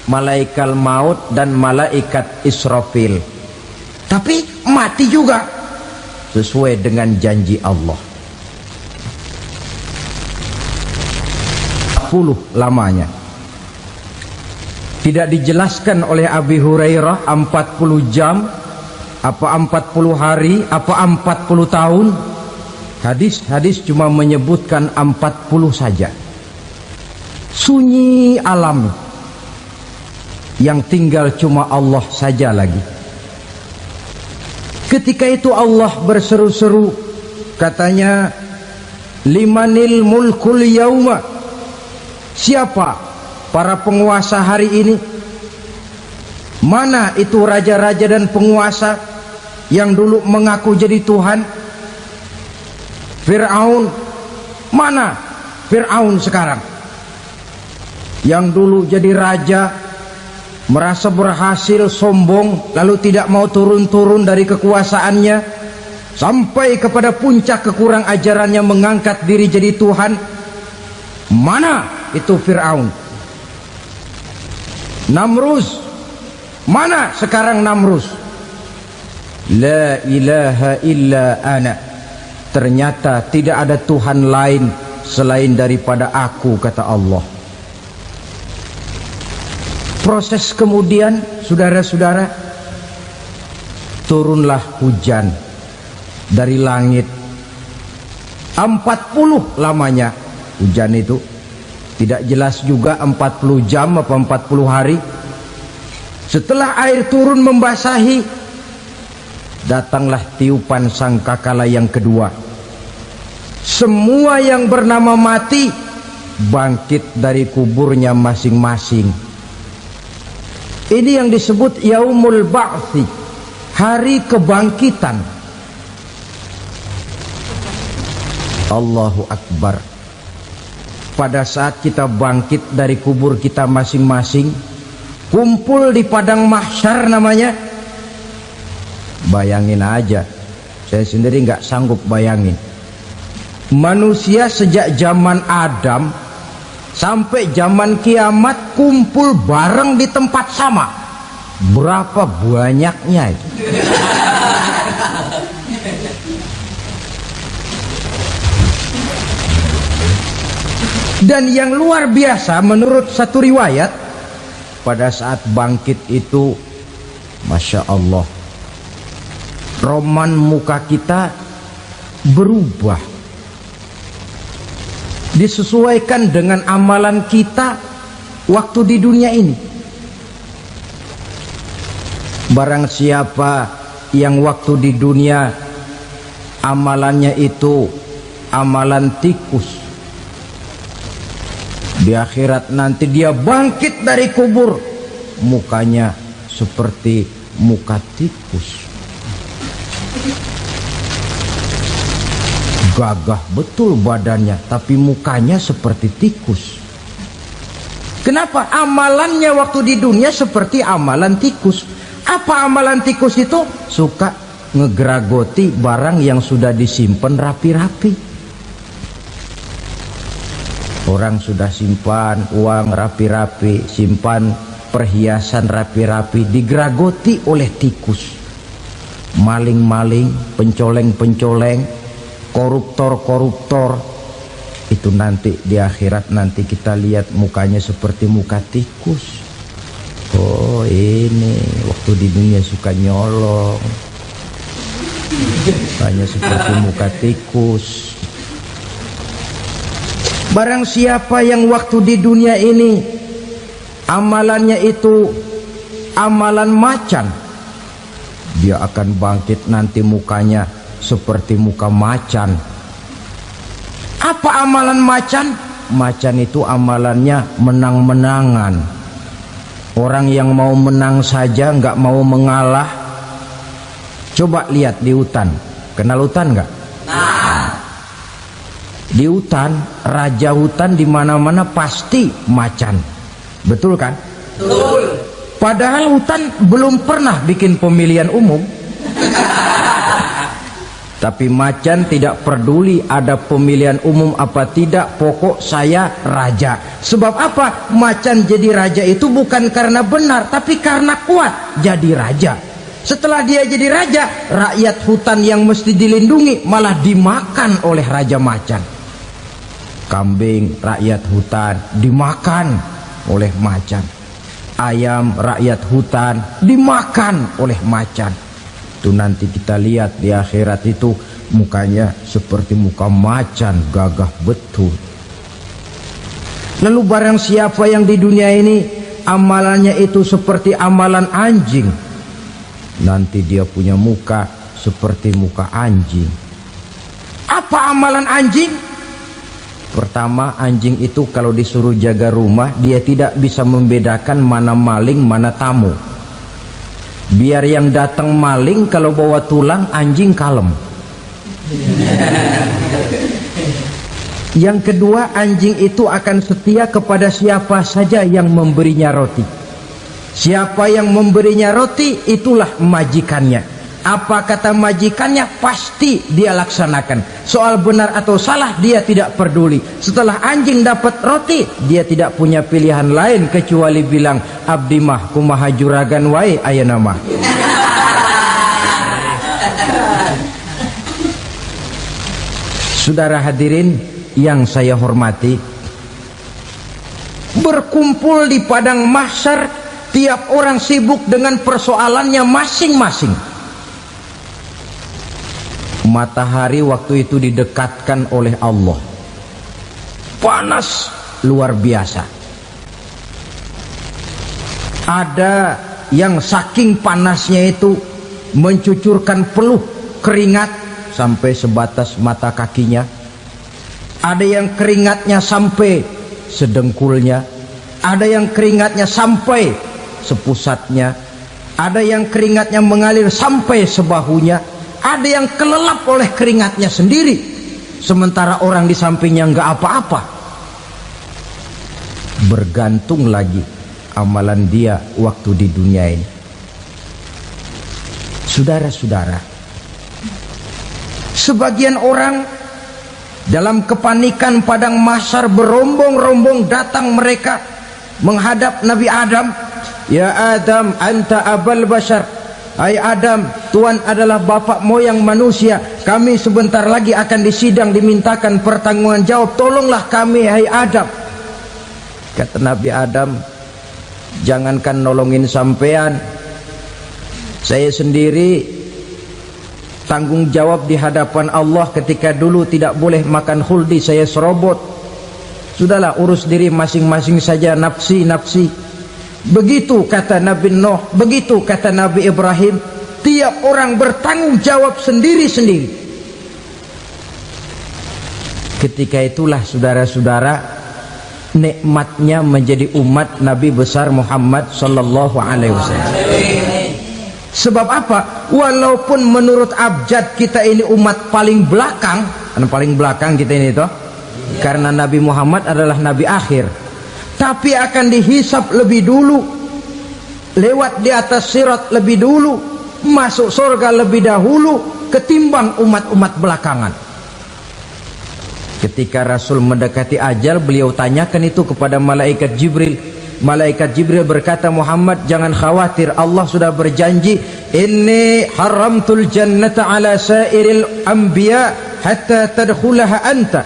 S1: malaikat maut dan malaikat Israfil. Tapi mati juga sesuai dengan janji Allah. 40 lamanya. Tidak dijelaskan oleh Abi Hurairah 40 jam, apa 40 hari, apa 40 tahun. Hadis-hadis cuma menyebutkan 40 saja. Sunyi alam, yang tinggal cuma Allah saja lagi. Ketika itu Allah berseru-seru, katanya, limanil mulkul yauma, siapa para penguasa hari ini? Mana itu raja-raja dan penguasa yang dulu mengaku jadi Tuhan? Fir'aun, mana Fir'aun sekarang? Yang dulu jadi raja, merasa berhasil, sombong, lalu tidak mau turun-turun dari kekuasaannya, sampai kepada puncak kekurang ajarannya mengangkat diri jadi Tuhan. Mana itu Fir'aun? Namrus, mana sekarang Namrus? La ilaha illa ana, ternyata tidak ada Tuhan lain selain daripada aku, kata Allah. Proses kemudian, saudara-saudara, turunlah hujan dari langit. 40 lamanya hujan itu. Tidak jelas juga 40 jam apa 40 hari. Setelah air turun membasahi, datanglah tiupan sangkakala yang kedua. Semua yang bernama mati bangkit dari kuburnya masing-masing. Ini yang disebut Yaumul Ba'thi, hari kebangkitan. Allahu Akbar. Pada saat kita bangkit dari kubur kita masing-masing, kumpul di padang mahsyar namanya. Bayangin aja, saya sendiri nggak sanggup bayangin. Manusia sejak zaman Adam sampai zaman kiamat kumpul bareng di tempat sama. Berapa banyaknya itu? Dan yang luar biasa menurut satu riwayat, pada saat bangkit itu, Masya Allah, roman muka kita berubah, disesuaikan dengan amalan kita waktu di dunia ini. Barang siapa yang waktu di dunia amalannya itu amalan tikus, di akhirat nanti dia bangkit dari kubur, mukanya seperti muka tikus. Gagah betul badannya, tapi mukanya seperti tikus. Kenapa? Amalannya waktu di dunia seperti amalan tikus. Apa amalan tikus itu? Suka ngegeragoti barang yang sudah disimpan rapi-rapi. Orang sudah simpan uang rapi-rapi, simpan perhiasan rapi-rapi, digeragoti oleh tikus. Maling-maling, pencoleng-pencoleng, koruptor-koruptor, itu nanti di akhirat nanti kita lihat mukanya seperti muka tikus. Oh, ini waktu di dunia suka nyolong, hanya seperti muka tikus. Barang siapa yang waktu di dunia ini amalannya itu amalan macan, dia akan bangkit nanti mukanya seperti muka macan. Apa amalan macan? Macan itu amalannya menang-menangan. Orang yang mau menang saja nggak mau mengalah. Coba lihat di hutan, kenal hutan nggak? Di hutan, raja hutan di mana-mana pasti macan, betul kan? Betul. Padahal hutan belum pernah bikin pemilihan umum. Tapi macan tidak peduli ada pemilihan umum apa tidak, pokok saya raja. Sebab apa? Macan jadi raja itu bukan karena benar, tapi karena kuat jadi raja. Setelah dia jadi raja, rakyat hutan yang mesti dilindungi malah dimakan oleh raja macan. Kambing rakyat hutan dimakan oleh macan. Ayam rakyat hutan dimakan oleh macan. Itu nanti kita lihat di akhirat itu mukanya seperti muka macan, gagah betul. Lalu barang siapa yang di dunia ini amalannya itu seperti amalan anjing, nanti dia punya muka seperti muka anjing. Apa amalan anjing? Pertama, anjing itu kalau disuruh jaga rumah, dia tidak bisa membedakan mana maling, mana tamu. Biar yang datang maling, kalau bawa tulang, anjing kalem. Yang kedua, anjing itu akan setia kepada siapa saja yang memberinya roti. Siapa yang memberinya roti, itulah majikannya. Apa kata majikannya, pasti dia laksanakan. Soal benar atau salah dia tidak peduli. Setelah anjing dapat roti, dia tidak punya pilihan lain kecuali bilang, abdi mah kumaha juragan wae ayeuna mah. Saudara hadirin yang saya hormati, berkumpul di padang mahsyar, tiap orang sibuk dengan persoalannya masing-masing. Matahari waktu itu didekatkan oleh Allah, panas luar biasa. Ada yang saking panasnya itu mencucurkan peluh keringat sampai sebatas mata kakinya. Ada yang keringatnya sampai sedengkulnya, ada yang keringatnya sampai sepusatnya, ada yang keringatnya mengalir sampai sebahunya, ada yang kelelap oleh keringatnya sendiri, sementara orang di sampingnya nggak apa-apa. Bergantung lagi amalan dia waktu di dunia ini. Saudara-saudara, sebagian orang dalam kepanikan padang mahsyar berombong-rombong datang mereka menghadap Nabi Adam. Ya Adam, anta abal bashar. Hai Adam, Tuhan adalah bapak moyang manusia. Kami sebentar lagi akan disidang, dimintakan pertanggungan jawab. Tolonglah kami, hai Adam. Kata Nabi Adam, jangankan nolongin sampean, saya sendiri tanggung jawab di hadapan Allah ketika dulu tidak boleh makan khuldi, saya serobot. Sudahlah, urus diri masing-masing saja, nafsi. Begitu kata Nabi Nuh, begitu kata Nabi Ibrahim. Tiap orang bertanggung jawab sendiri-sendiri. Ketika itulah saudara-saudara, nikmatnya menjadi umat Nabi besar Muhammad sallallahu alaihi wasallam. Sebab apa? Walaupun menurut abjad kita ini umat paling belakang, paling belakang kita ini toh, karena Nabi Muhammad adalah Nabi akhir, tapi akan dihisap lebih dulu, lewat di atas sirat lebih dulu, masuk surga lebih dahulu ketimbang umat-umat belakangan. Ketika Rasul mendekati ajal, beliau tanyakan itu kepada malaikat Jibril. Malaikat Jibril berkata, Muhammad jangan khawatir, Allah sudah berjanji, inni haramtul jannata ala sairil anbiya hatta tadkhulaha anta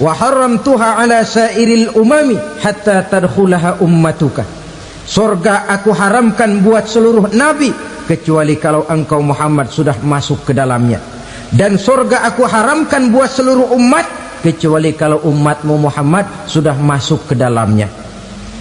S1: wa haramtuha ala sairil umami hatta tadkhulaha ummatuka. Surga aku haramkan buat seluruh nabi kecuali kalau engkau Muhammad sudah masuk ke dalamnya, dan surga aku haramkan buat seluruh umat kecuali kalau umatmu Muhammad sudah masuk ke dalamnya.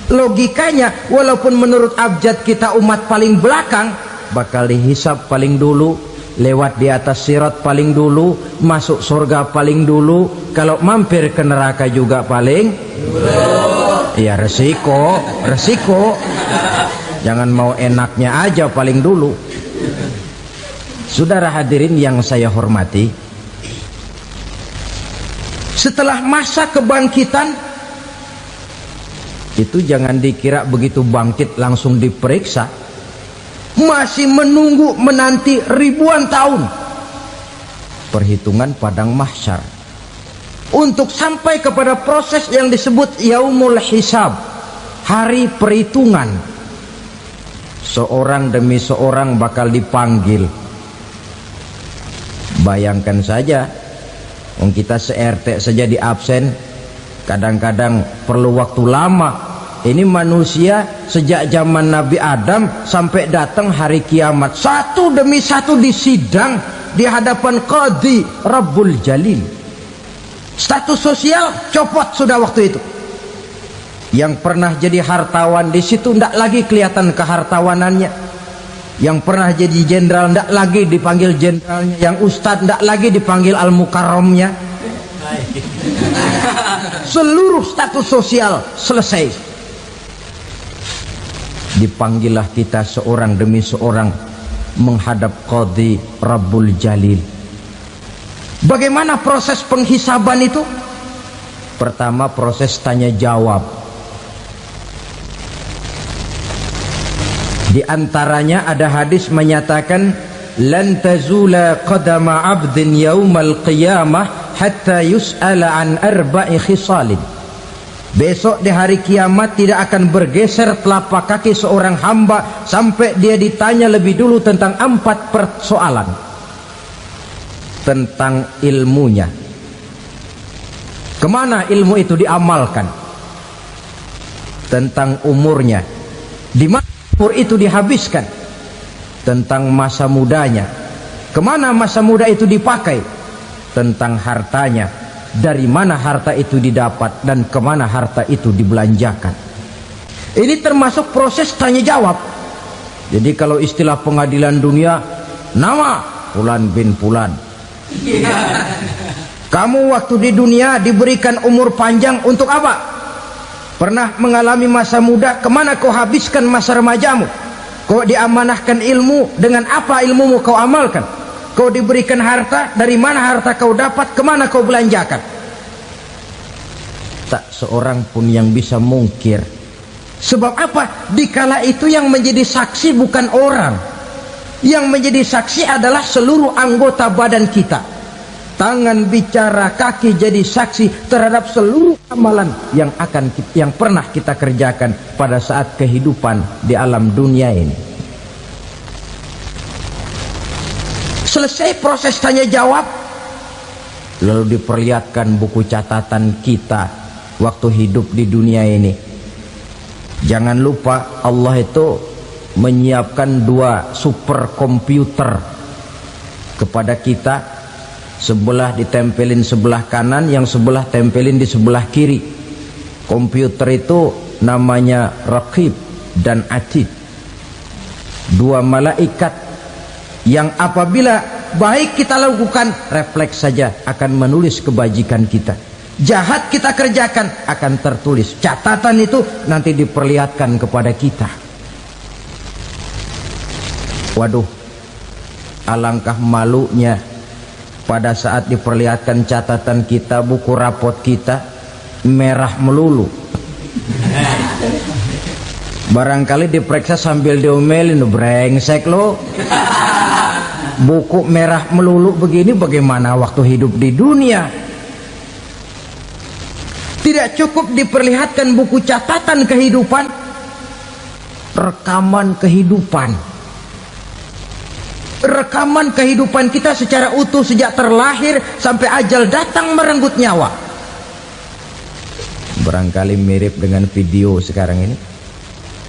S1: Logikanya, walaupun menurut abjad kita umat paling belakang, bakal dihisap paling dulu, lewat di atas sirat paling dulu, masuk surga paling dulu, kalau mampir ke neraka juga paling dulu. Ya resiko. Jangan mau enaknya aja paling dulu. Saudara hadirin yang saya hormati, setelah masa kebangkitan itu jangan dikira begitu bangkit langsung diperiksa, masih menunggu menanti ribuan tahun perhitungan padang mahsyar untuk sampai kepada proses yang disebut yaumul hisab, hari perhitungan. Seorang demi seorang bakal dipanggil. Bayangkan saja, kita se-RT saja di absen, kadang-kadang perlu waktu lama. Ini manusia sejak zaman Nabi Adam sampai datang hari kiamat, satu demi satu disidang di hadapan Qadhi Rabbul Jalil. Status sosial copot sudah waktu itu. Yang pernah jadi hartawan di situ tidak lagi kelihatan kehartawanannya. Yang pernah jadi jenderal tidak lagi dipanggil jenderalnya. Yang ustadz tidak lagi dipanggil al-mukarramnya. Seluruh status sosial selesai. Dipanggillah kita seorang demi seorang menghadap Qadhi Rabbul Jalil. Bagaimana proses penghisaban itu? Pertama, proses tanya jawab. Di antaranya ada hadis menyatakan, lan tazula qadama 'abdin yaumal qiyamah hatta yus'ala an arba'i khisalin. Besok di hari kiamat tidak akan bergeser telapak kaki seorang hamba sampai dia ditanya lebih dulu tentang 4 persoalan. Tentang ilmunya, kemana ilmu itu diamalkan. Tentang umurnya, di mana umur itu dihabiskan. Tentang masa mudanya, Kemana masa muda itu dipakai? Tentang hartanya, dari mana harta itu didapat dan kemana harta itu dibelanjakan. Ini termasuk proses tanya jawab. Jadi kalau istilah pengadilan dunia, nama Fulan bin Fulan. Kamu waktu di dunia diberikan umur panjang untuk apa? Pernah mengalami masa muda, kemana kau habiskan masa remajamu? Kau diamanahkan ilmu, dengan apa ilmumu kau amalkan? Kau diberikan harta, dari mana harta kau dapat, kemana kau belanjakan? Tak seorang pun yang bisa mungkir. Sebab apa? Dikala itu yang menjadi saksi bukan orang. Yang menjadi saksi adalah seluruh anggota badan kita. Tangan bicara, kaki jadi saksi terhadap seluruh amalan yang pernah kita kerjakan pada saat kehidupan di alam dunia ini. Selesai proses tanya jawab, lalu diperlihatkan buku catatan kita waktu hidup di dunia ini. Jangan lupa Allah itu menyiapkan 2 superkomputer kepada kita, sebelah ditempelin sebelah kanan, yang sebelah tempelin di sebelah kiri. Komputer itu namanya Raqib dan Atid, 2 malaikat yang apabila baik kita lakukan, refleks saja akan menulis kebajikan kita. Jahat kita kerjakan, akan tertulis. Catatan itu nanti diperlihatkan kepada kita. Waduh, alangkah malunya pada saat diperlihatkan catatan kita, buku rapot kita merah melulu. Barangkali diperiksa sambil diomelin, brengsek lo. Buku merah melulu begini, bagaimana waktu hidup di dunia? Tidak cukup diperlihatkan buku catatan kehidupan, rekaman kehidupan. Rekaman kehidupan kita secara utuh sejak terlahir sampai ajal datang merenggut nyawa. Barangkali mirip dengan video sekarang ini,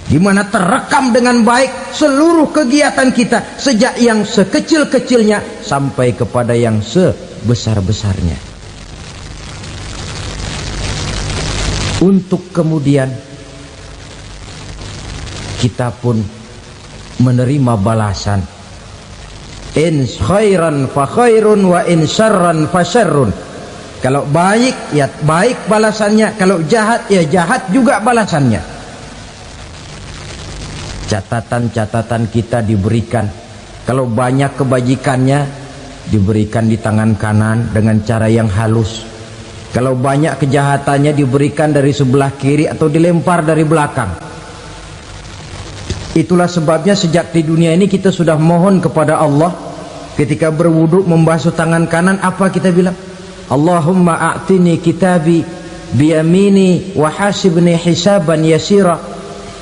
S1: di mana terekam dengan baik seluruh kegiatan kita, sejak yang sekecil-kecilnya sampai kepada yang sebesar-besarnya. Untuk kemudian kita pun menerima balasan. In khairan fa khairun wa in syarran fa syarrun. Kalau baik ya baik balasannya, kalau jahat ya jahat juga balasannya. Catatan-catatan kita diberikan. Kalau banyak kebajikannya diberikan di tangan kanan dengan cara yang halus. Kalau banyak kejahatannya diberikan dari sebelah kiri atau dilempar dari belakang. Itulah sebabnya sejak di dunia ini kita sudah mohon kepada Allah. Ketika berwudu membasuh tangan kanan, apa kita bilang? Allahumma a'tini kitabi biyamini wa hasibni hisaban yasira.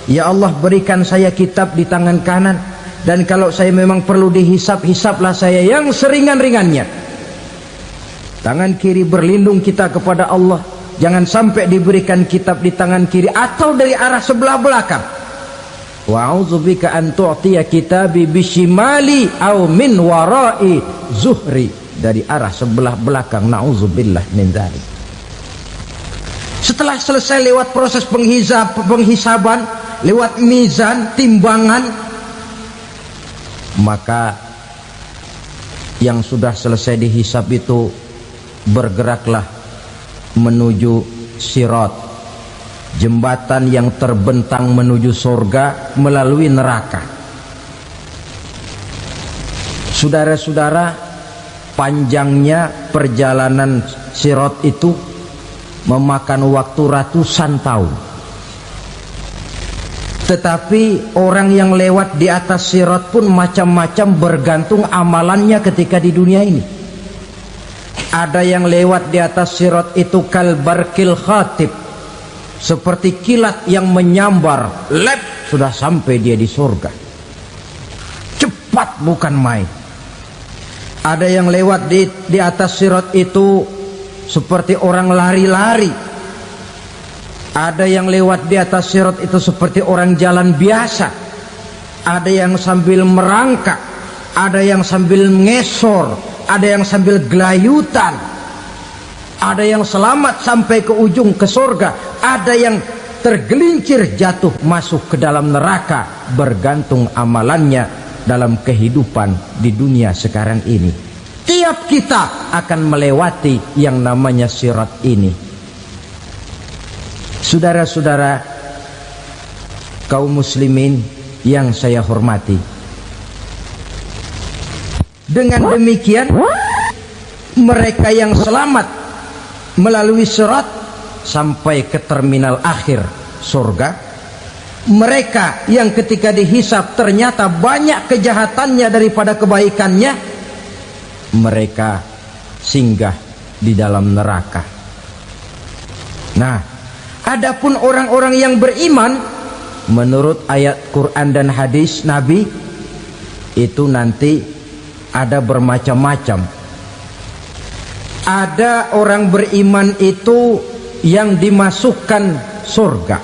S1: Ya Allah, berikan saya kitab di tangan kanan, dan kalau saya memang perlu dihisap, hisaplah saya yang seringan-ringannya. Tangan kiri berlindung kita kepada Allah, jangan sampai diberikan kitab di tangan kiri atau dari arah sebelah belakang. Wa a'udzubika an tu'tiya kitabi bishimali aw min wara'i zuhri, dari arah sebelah belakang. Na'udzubillah min dzalik. Setelah selesai lewat proses penghisaban, lewat mizan, timbangan, maka yang sudah selesai dihisab itu bergeraklah menuju sirat, jembatan yang terbentang menuju surga melalui neraka. Saudara-saudara, panjangnya perjalanan sirat itu memakan waktu ratusan tahun. Tetapi orang yang lewat di atas sirat pun macam-macam, bergantung amalannya ketika di dunia ini. Ada yang lewat di atas sirat itu kalbarkil khatib, seperti kilat yang menyambar, lep, sudah sampai dia di surga. Cepat bukan main. Ada yang lewat di atas sirat itu seperti orang lari-lari. Ada yang lewat di atas sirat itu seperti orang jalan biasa. Ada yang sambil merangkak. ada yang sambil ngesor, ada yang sambil gelayutan, ada yang selamat sampai ke ujung ke surga, ada yang tergelincir jatuh masuk ke dalam neraka, bergantung amalannya dalam kehidupan di dunia sekarang ini. Tiap kita akan melewati yang namanya sirat ini. Saudara-saudara kaum muslimin yang saya hormati, dengan demikian mereka yang selamat melalui sirat sampai ke terminal akhir surga, mereka yang ketika dihisab ternyata banyak kejahatannya daripada kebaikannya, mereka singgah di dalam neraka. Nah, adapun orang-orang yang beriman menurut ayat Quran dan hadis Nabi itu nanti ada bermacam-macam. Ada orang beriman itu yang dimasukkan surga.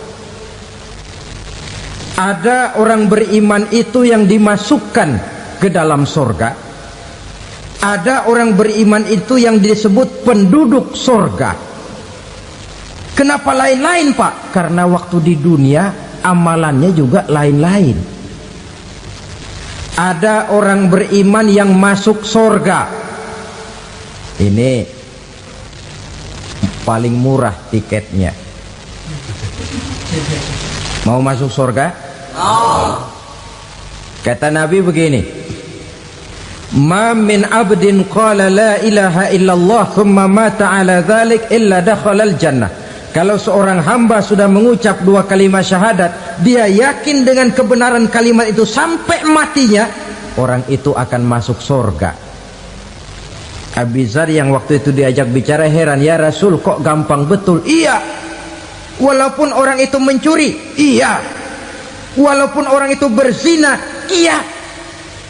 S1: Ada orang beriman itu yang dimasukkan ke dalam surga. Ada orang beriman itu yang disebut penduduk surga. Kenapa lain-lain, Pak? Karena waktu di dunia amalannya juga lain-lain. Ada orang beriman yang masuk surga. Ini paling murah tiketnya. Mau masuk surga? Kata Nabi begini, ma min abdin qala la ilaha illallah thumma mata ala dhalik illa dakhalal jannah. Kalau seorang hamba sudah mengucap dua kalimat syahadat, dia yakin dengan kebenaran kalimat itu sampai matinya, orang itu akan masuk surga. Abi Dzar yang waktu itu diajak bicara heran, ya Rasul kok gampang betul? Iya, walaupun orang itu mencuri, iya, walaupun orang itu berzina, iya,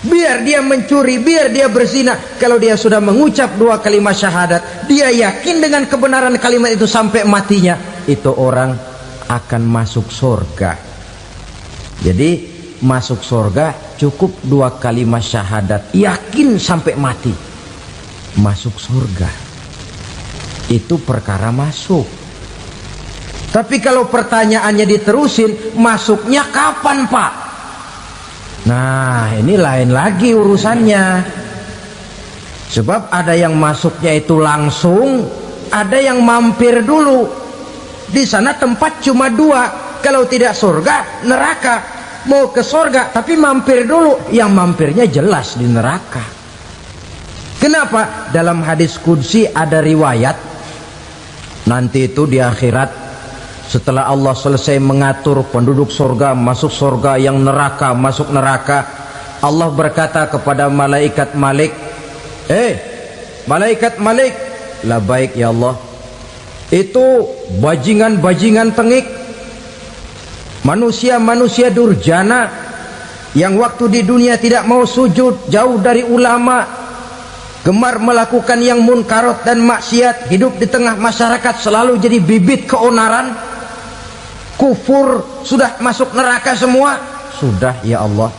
S1: biar dia mencuri, biar dia berzina, kalau dia sudah mengucap dua kalimat syahadat, dia yakin dengan kebenaran kalimat itu sampai matinya, itu orang akan masuk surga. Jadi masuk surga cukup dua kalimat syahadat, yakin sampai mati, masuk surga. Itu perkara masuk. Tapi kalau pertanyaannya diterusin, masuknya kapan, Pak? Nah, ini lain lagi urusannya. Sebab ada yang masuknya itu langsung, ada yang mampir dulu. Di sana tempat cuma dua, kalau tidak surga, neraka. Mau ke surga tapi mampir dulu, yang mampirnya jelas di neraka. Kenapa? Dalam hadis qudsi ada riwayat, nanti itu di akhirat, setelah Allah selesai mengatur penduduk surga masuk surga, yang neraka masuk neraka, Allah berkata kepada malaikat Malik, malaikat Malik, labaik ya Allah, itu bajingan-bajingan tengik, manusia-manusia durjana yang waktu di dunia tidak mau sujud, jauh dari ulama, gemar melakukan yang munkarat dan maksiat, hidup di tengah masyarakat selalu jadi bibit keonaran, kufur, sudah masuk neraka semua. Sudah ya Allah.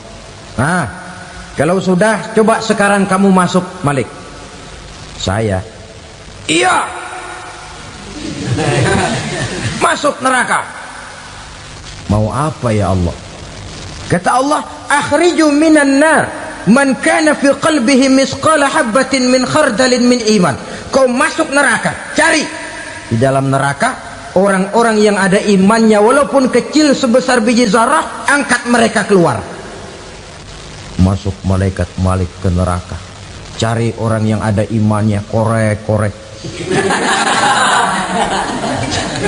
S1: Nah, kalau sudah, coba sekarang kamu masuk, Malik. Saya, iya, masuk neraka. Mau apa ya Allah? Kata Allah, akhriju minan nar man kana fi qalbihi misqala habatin min khardalin min iman. Kau masuk neraka, cari di dalam neraka orang-orang yang ada imannya walaupun kecil sebesar biji zarah, angkat mereka keluar. Masuk malaikat Malik ke neraka, cari orang yang ada imannya, korek-korek.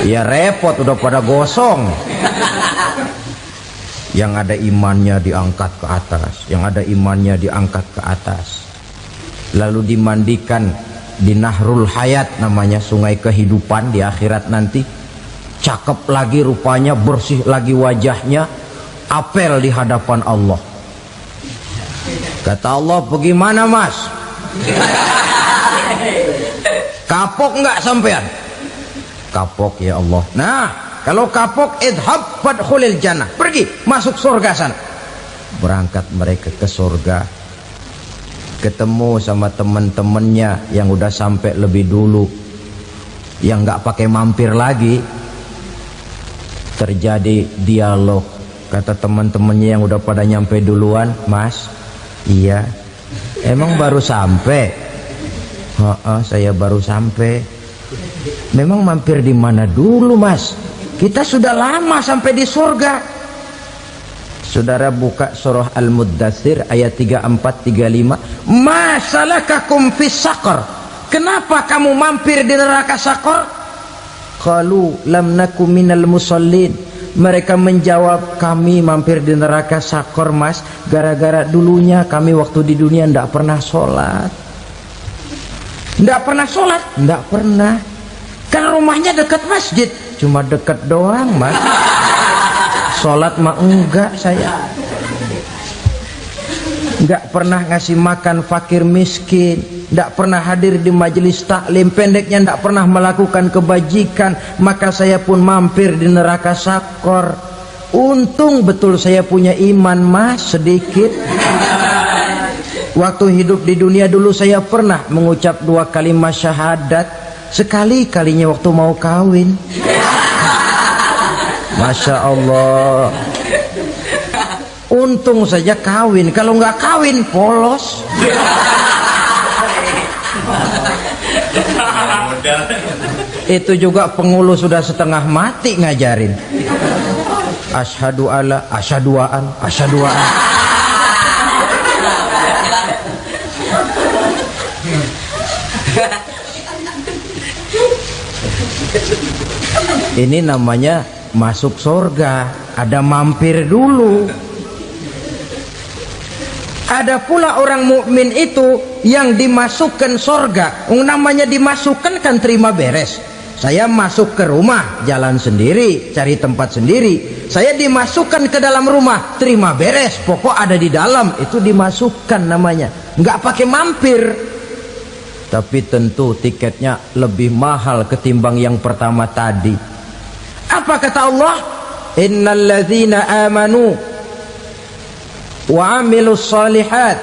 S1: Ya repot, udah pada gosong. Yang ada imannya diangkat ke atas, yang ada imannya diangkat ke atas, lalu dimandikan di Nahrul Hayat, namanya sungai kehidupan di akhirat nanti. Cakep lagi rupanya, bersih lagi wajahnya, apel di hadapan Allah. Kata Allah, bagaimana mas? Kapok nggak sampean? Kapok ya Allah. Nah, kalau kapok, idhab fadkhulil jannah, pergi masuk surga sana. Berangkat mereka ke surga. ketemu sama teman-temannya yang udah sampai lebih dulu, yang nggak pakai mampir lagi. Terjadi dialog. Kata teman-temannya yang udah pada nyampe duluan, "Mas, iya, emang baru sampai?" Saya baru sampai." "Memang mampir di mana dulu, Mas? Kita sudah lama sampai di surga." Saudara buka surah Al-Muddatsir ayat 34-35. "Ma salakakum fis saqar?" Kenapa kamu mampir di neraka Saqar? Qalu lam naku minal musallin. Mereka menjawab, kami mampir di neraka Saqar, Mas, gara-gara dulunya kami waktu di dunia tidak pernah sholat. Tidak pernah sholat? Tidak pernah. Kan rumahnya dekat masjid. Cuma dekat doang, Mas. Sholat mah enggak saya. Enggak pernah ngasih makan fakir miskin, enggak pernah hadir di majelis taklim, pendeknya enggak pernah melakukan kebajikan, maka saya pun mampir di neraka Saqar. Untung betul saya punya iman, Mas, sedikit. Waktu hidup di dunia dulu saya pernah mengucap 2 kalimat syahadat, sekali-kalinya waktu mau kawin. Masya Allah. Untung saja kawin, kalau nggak kawin polos. Itu juga pengulu sudah setengah mati ngajarin. Asyhadu alla, asyaduaan, asyaduaan. Ini namanya masuk surga, ada mampir dulu. Ada pula orang mukmin itu yang dimasukkan surga. Namanya dimasukkan kan terima beres. Saya masuk ke rumah, jalan sendiri, cari tempat sendiri. Saya dimasukkan ke dalam rumah, terima beres, pokok ada di dalam, itu dimasukkan namanya. Nggak pakai mampir. Tapi tentu tiketnya lebih mahal ketimbang yang pertama tadi. Apa kata Allah? Innal ladzina amanu wa amilus salihat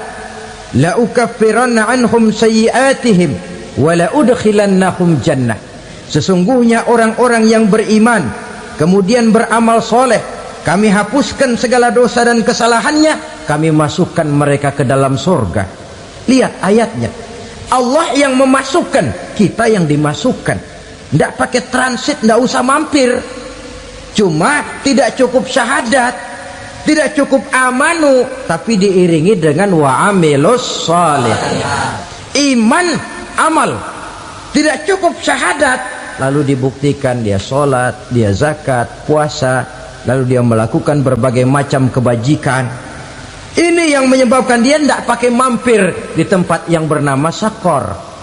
S1: la ukaffiranna anhum sayyi'atihim wa la udkhilannahum jannah. Sesungguhnya orang-orang yang beriman kemudian beramal soleh, kami hapuskan segala dosa dan kesalahannya, kami masukkan mereka ke dalam surga. Lihat ayatnya, Allah yang memasukkan, kita yang dimasukkan. Tidak pakai transit, tidak usah mampir. Cuma tidak cukup syahadat, tidak cukup amanu, tapi diiringi dengan wa'amilus salih. Iman, amal. Tidak cukup syahadat, lalu dibuktikan dia sholat, dia zakat, puasa, lalu dia melakukan berbagai macam kebajikan. Ini yang menyebabkan dia tidak pakai mampir di tempat yang bernama Saqar.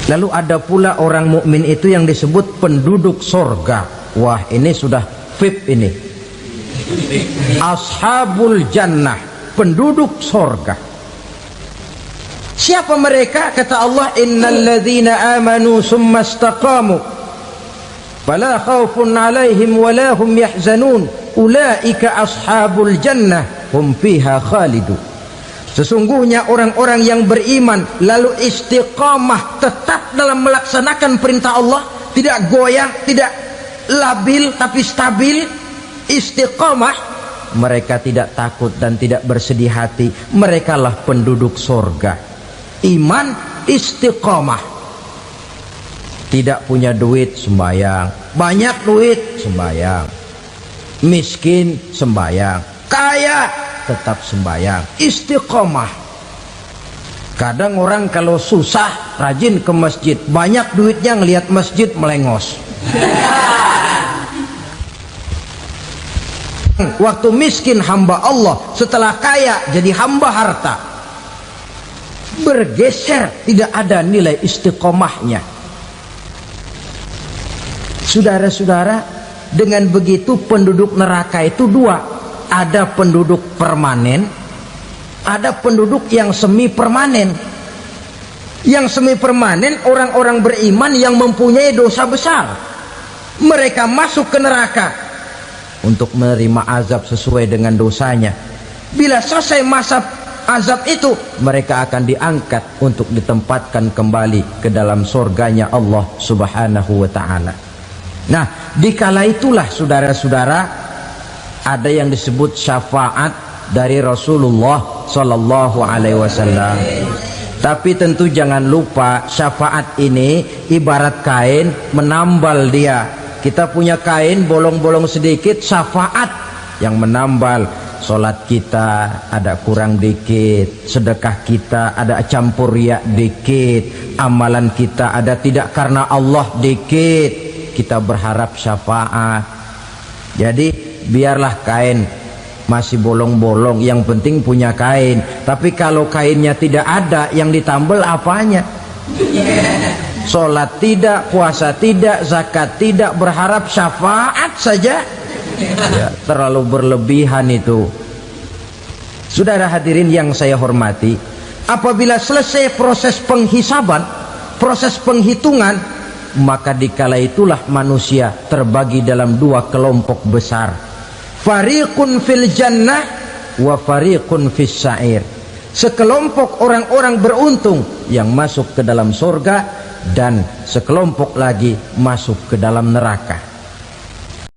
S1: Lalu ada pula orang mukmin itu yang disebut penduduk surga. Wah, ini sudah VIP ini. Ashabul jannah, penduduk surga. Siapa mereka? Kata Allah, innal ladzina amanu summa istaqamu fala khaufun 'alaihim wala hum yahzanun ulaika ashabul jannah hum fiha khalidun. Sesungguhnya orang-orang yang beriman lalu istiqamah, tetap dalam melaksanakan perintah Allah, tidak goyang, tidak labil tapi stabil, istiqamah, mereka tidak takut dan tidak bersedih hati. Merekalah penduduk surga. Iman, istiqamah. Tidak punya duit, sembahyang. Banyak duit, sembahyang. Miskin, sembahyang. Kaya, tetap sembahyang. Istiqamah. Kadang orang kalau susah rajin ke masjid, banyak duitnya ngelihat masjid melengos. Waktu miskin hamba Allah, setelah kaya jadi hamba harta. Bergeser, tidak ada nilai istiqomahnya. Saudara-saudara, dengan begitu penduduk neraka itu dua. Ada penduduk permanen, ada penduduk yang semi permanen. Yang semi permanen orang-orang beriman yang mempunyai dosa besar. Mereka masuk ke neraka untuk menerima azab sesuai dengan dosanya. Bila selesai masa azab itu, mereka akan diangkat untuk ditempatkan kembali ke dalam surganya Allah Subhanahu wa ta'ala. Nah, dikala itulah saudara-saudara, ada yang disebut syafaat dari Rasulullah Sallallahu Alaihi Wasallam. Tapi tentu jangan lupa, syafaat ini ibarat kain menambal dia. Kita punya kain bolong-bolong sedikit, syafaat yang menambal. Solat kita ada kurang dikit, sedekah kita ada campur riak dikit, amalan kita ada tidak karena Allah dikit, kita berharap syafaat. Jadi biarlah kain masih bolong-bolong, yang penting punya kain. Tapi kalau kainnya tidak ada, yang ditambal apanya? Solat tidak, puasa tidak, zakat tidak, berharap syafaat saja. Ya, terlalu berlebihan itu. Saudara hadirin yang saya hormati, apabila selesai proses penghisaban, proses penghitungan, maka dikala itulah manusia terbagi dalam dua kelompok besar. Fariqun fil jannah wa fariqun fis sa'ir. Sekelompok orang-orang beruntung yang masuk ke dalam surga, dan sekelompok lagi masuk ke dalam neraka.